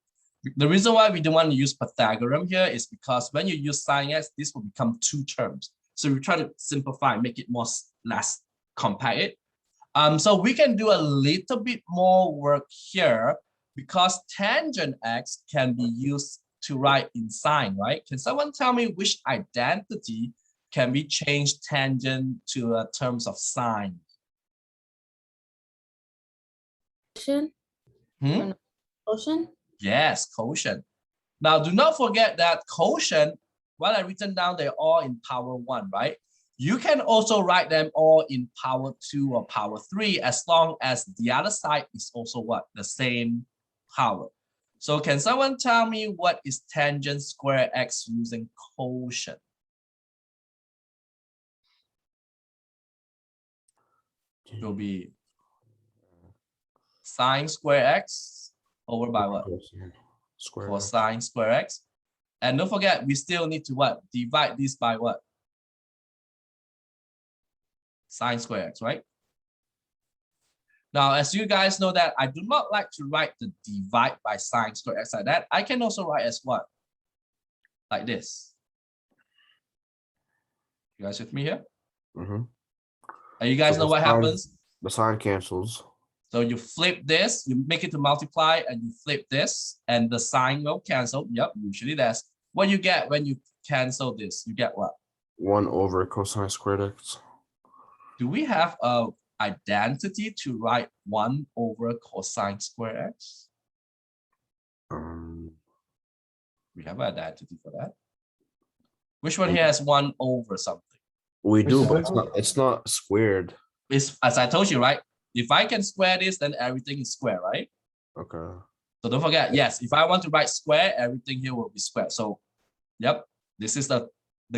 The reason why we don't want to use Pythagorean here is because when you use sine x, this will become 2 terms. So we try to simplify, make it less compact. So we can do a little bit more work here because tangent x can be used to write in sine, right? Can someone tell me which identity can we change tangent to terms of sine? Quotient? Quotient? Yes, quotient. Now, do not forget that quotient, while I written down, they're all in power 1, right? You can also write them all in power 2 or power 3 as long as the other side is also what? The same power. So can someone tell me what is tangent square x using quotient? It will be sine square x over by what? Cosine square x. And don't forget, we still need to what? Divide this by what? Sine square x, right? Now, as you guys know that I do not like to write the divide by sine square x like that. I can also write as what? Like this. You guys with me here? Mm-hmm. And you guys know what happens? The sign cancels. So you flip this, you make it to multiply, and you flip this, and the sign will cancel. Yep, usually that's what you get when you cancel this. You get what? 1 over cosine squared x. Do we have a identity to write 1 over cosine square x? We have an identity for that. Which one here has 1 over something? We do, Mr. but Wiggles? it's not squared. It's, as I told you, right? If I can square this, then everything is square, right? Okay. So don't forget, yes, if I want to write square, everything here will be square. So, yep, this is the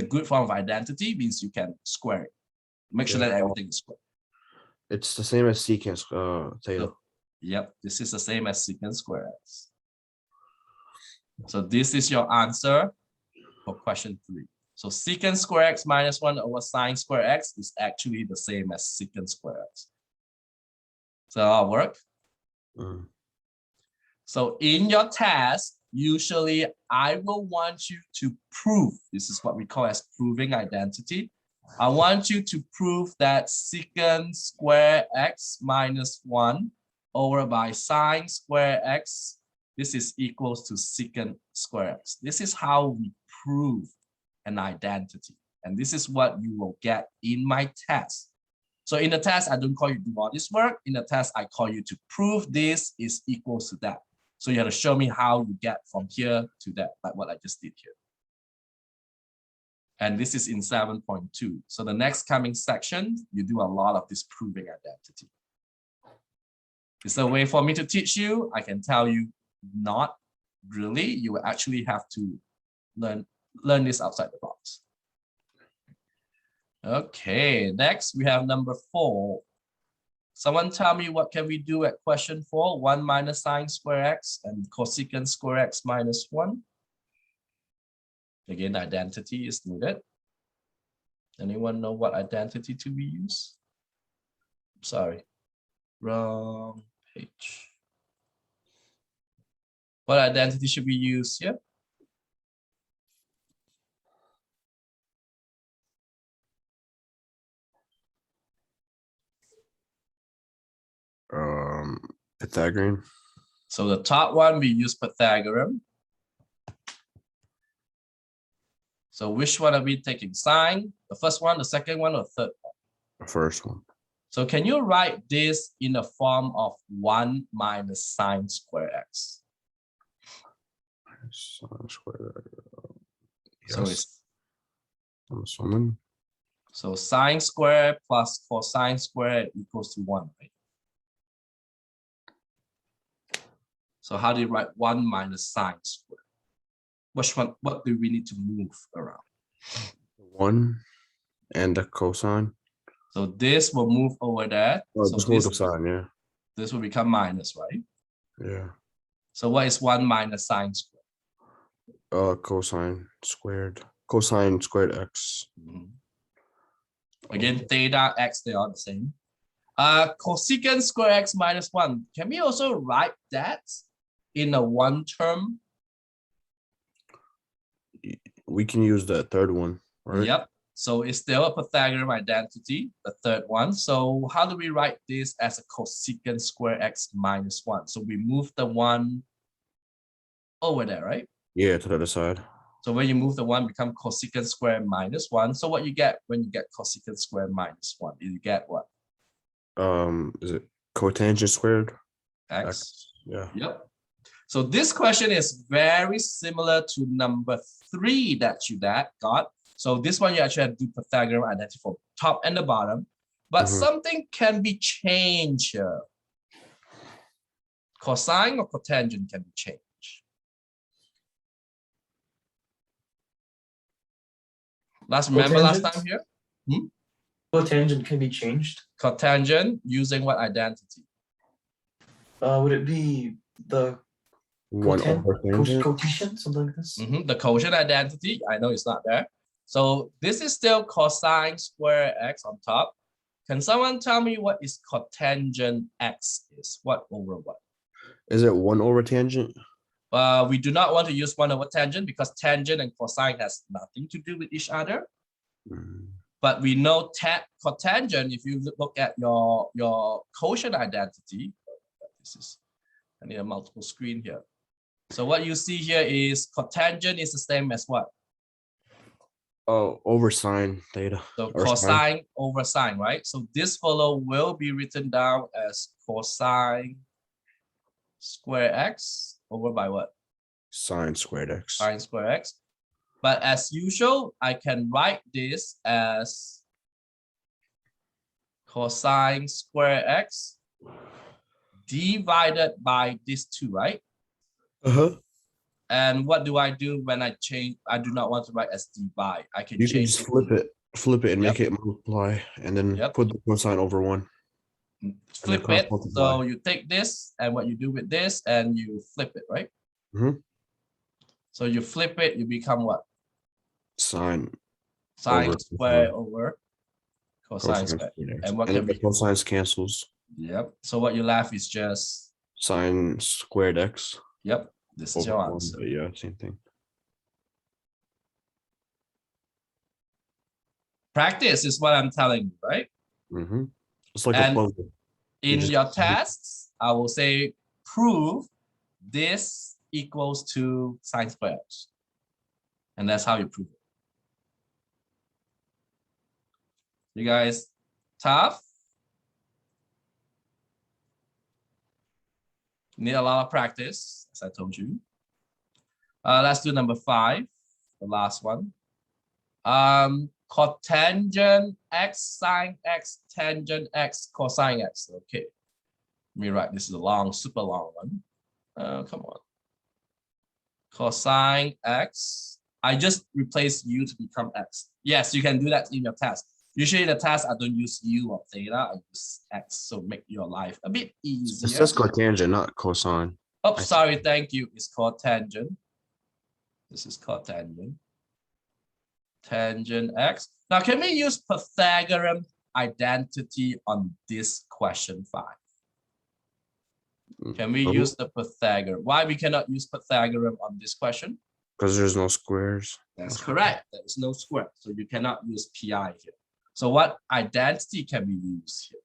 good form of identity, means you can square it. Make sure Yeah. that everything is square. It's the same as secant theta. So, yep, this is the same as secant square x. So this is your answer for question 3. So secant square x minus 1 over sine square x is actually the same as secant square x. So that'll work. Mm. So in your test, usually I will want you to prove, this is what we call as proving identity. I want you to prove that secant square x minus 1 over by sine square x, this is equals to secant square x. This is how we prove an identity. And this is what you will get in my test. So in the test, I don't call you to do all this work. In the test, I call you to prove this is equals to that. So you have to show me how you get from here to that, like what I just did here. And this is in 7.2. So the next coming section, you do a lot of this proving identity. Is there a way for me to teach you? I can tell you not really. You will actually have to learn this outside the box. Okay, next we have number 4. Someone tell me what can we do at question 4? 1 minus sine square x and cosecant square x minus 1. Again, identity is needed. Anyone know what identity to be used? Sorry, wrong page. What identity should we use here? Pythagorean. So the top one, we use Pythagorean. So which one are we taking? Sine, the first one, the second one, or third one? The first one. So can you write this in the form of 1 minus sine square x? Sine square. So Yes. it's, I'm assuming. so sine square plus cosine square equals to 1, right? So how do you write 1 minus sine square? Which one, what do we need to move around? 1 and the cosine. So this will move over there. Oh, So just move the sine, yeah. this will become minus, right? Yeah. So what is 1 minus sine square? Cosine squared. Cosine squared x. Again, theta x, they are the same. Cosecant square x minus 1. Can we also write that in a one term? We can use the third one, right? Yep. So it's still a Pythagorean identity, the third one. So how do we write this as a cosecant square x minus 1? So we move the 1 over there, right? Yeah, to the other side. So when you move the 1, become cosecant square minus 1. So what you get when you get cosecant square minus 1? You get what? Is it cotangent squared? X. Yeah. Yep. So this question is very similar to number 3 that you got. So this one you actually have to do Pythagorean identity for top and the bottom, but something can be changed here. Cosine or cotangent can be changed. Remember last time here? Cotangent can be changed. Cotangent using what identity? Would it be the 1 over tangent? quotient, something like this? The quotient identity, I know it's not there. So this is still cosine square x on top. Can someone tell me what is cotangent x is? What over what? Is it 1 over tangent? We do not want to use 1 over tangent because tangent and cosine has nothing to do with each other. But we know cotangent, if you look at your quotient identity, I need a multiple screen here. So what you see here is cotangent is the same as what? Oh, over sine theta. So or cosine sine. over sine, right? So this fellow will be written down as cosine square x over by what? Sine squared x. Sine square x. But as usual, I can write this as cosine square x divided by this 2, right? And what do I do when I change? I do not want to write as divide. I can You can change just flip it and make Yep. it multiply, and then Yep. put the cosine over 1. flip cross it. multiply. So you take this and what you do with this and you flip it, right? Mhm. So you flip it, you become what? Sine Sine over square cosine. over cosine Cosine square. squared x. And what And can then the we? cosines cancels. Yep. So what you left is just, Sine squared x yep, this is over your 1. answer. But yeah, same thing. Practice is what I'm telling you, right? It's like And a puzzle. In just- your tests, I will say prove this equals to sine square x. And that's how you prove it. You guys tough? Need a lot of practice, as I told you. Let's do number 5, the last one. Cotangent x sine x tangent x cosine x. Okay, let me write. This is a long, super long one. Come on. Cosine x. I just replace u to become x. Yes, you can do that in your test. Usually in the test, I don't use u or theta. I use x, so make your life a bit easier. It says cotangent, not cosine. Oh, sorry. Thank you. It's cotangent. This is cotangent. Tangent x. Now, can we use Pythagorean identity on this question 5? Can we use the Pythagorean? Why we cannot use Pythagorean on this question? Because there's no squares. That's correct. There is no square, so you cannot use pi here. So what identity can we use here?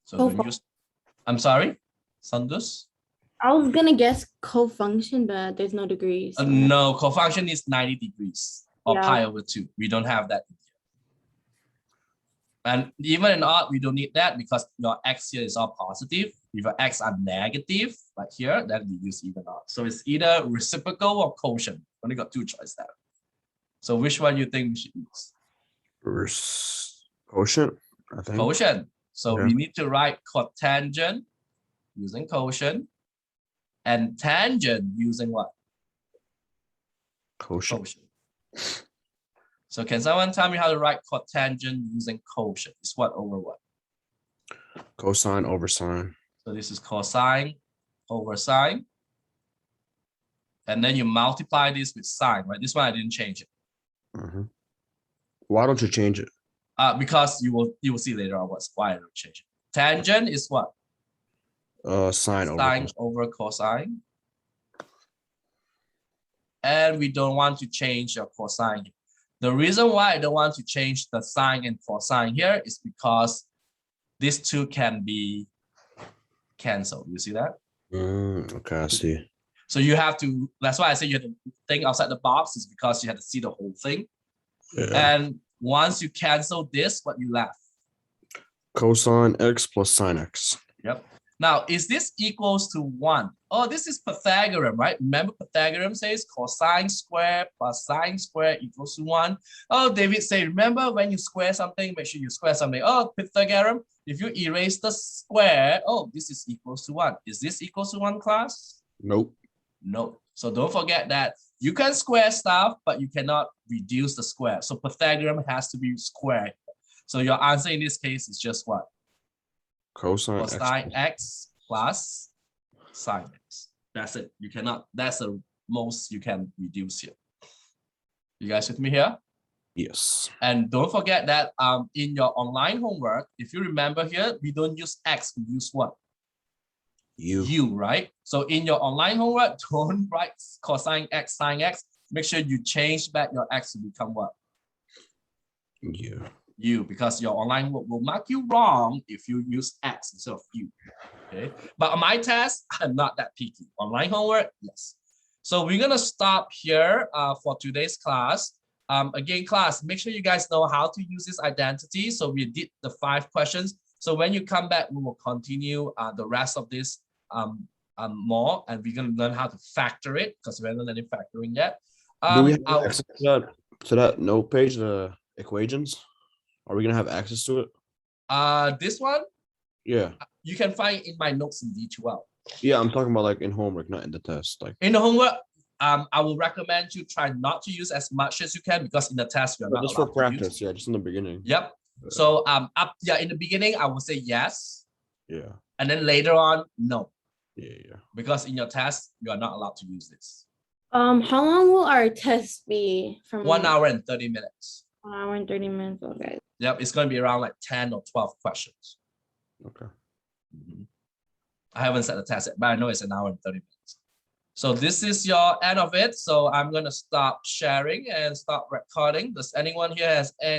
So we use. I'm sorry, Sandus. I was gonna guess co-function, but there's no degrees. No, cofunction is 90 degrees or Yeah. pi over 2. We don't have that. And even in odd, we don't need that because your x here is all positive. If your x are negative, like here, then we use even odd. So it's either reciprocal or quotient. Only got 2 choices there. So which one you think we should use? Quotient, I think. Quotient. So Yeah. we need to write cotangent using quotient and tangent using what? Quotient. Quotient. So can someone tell me how to write cotangent using quotient? It's what over what? Cosine over sine. So this is cosine over sine. And then you multiply this with sine, right? This one I didn't change it. Why don't you change it? Because you will see later on why I don't change it. Tangent is what? Sine over Sine cosine. over cosine. And we don't want to change your cosine here. The reason why I don't want to change the sine and cosine here is because these 2 can be canceled. You see that? Okay, I see. So you have to, that's why I say you have to think outside the box, is because you have to see the whole thing. Yeah. And once you cancel this, what you left? Cosine x plus sine x. Yep. Now, is this equals to 1? Oh, this is Pythagorean, right? Remember Pythagorean says cosine square plus sine square equals to 1. Oh, David say, remember when you square something, make sure you square something. Oh, Pythagorean, if you erase the square, oh, this is equals to 1. Is this equals to 1, class? Nope. No. So don't forget that you can square stuff, but you cannot reduce the square. So Pythagorean has to be squared. So your answer in this case is just what? Cosine x. Cosine x plus sine x. That's it. You cannot, that's the most you can reduce here. You guys with me here? Yes. And don't forget that in your online homework, if you remember here, we don't use x, we use what? U, right? So in your online homework, don't write cosine x, sine x. Make sure you change back your x to become what? U. U, because your online work will mark you wrong if you use x instead of u. Okay, but on my test, I'm not that picky. Online homework, yes. So we're gonna stop here for today's class. Again, class, make sure you guys know how to use this identity. So we did the 5 questions. So when you come back, we will continue the rest of this more, and we're gonna learn how to factor it because we haven't learned any factoring yet. Do we have access to that So that note page, the equations, are we gonna have access to it? This one, Yeah. you can find in my notes in D12. Yeah, I'm talking about like in homework, not in the test. Like In the homework, I will recommend you try not to use as much as you can because in the test you're not just for allowed to use. practice, yeah, just in the beginning. Yep. So in the beginning I would say yes, Yeah. and then later on no, Yeah. because in your test you are not allowed to use this. How long will our test be? From 1 hour and 30 minutes. 1 hour and 30 minutes. Okay. Yep, it's going to be around like 10 or 12 questions. Okay. I haven't set the test yet, but I know it's 1 hour and 30 minutes. So this is your end of it. So I'm going to stop sharing and stop recording. Does anyone here has any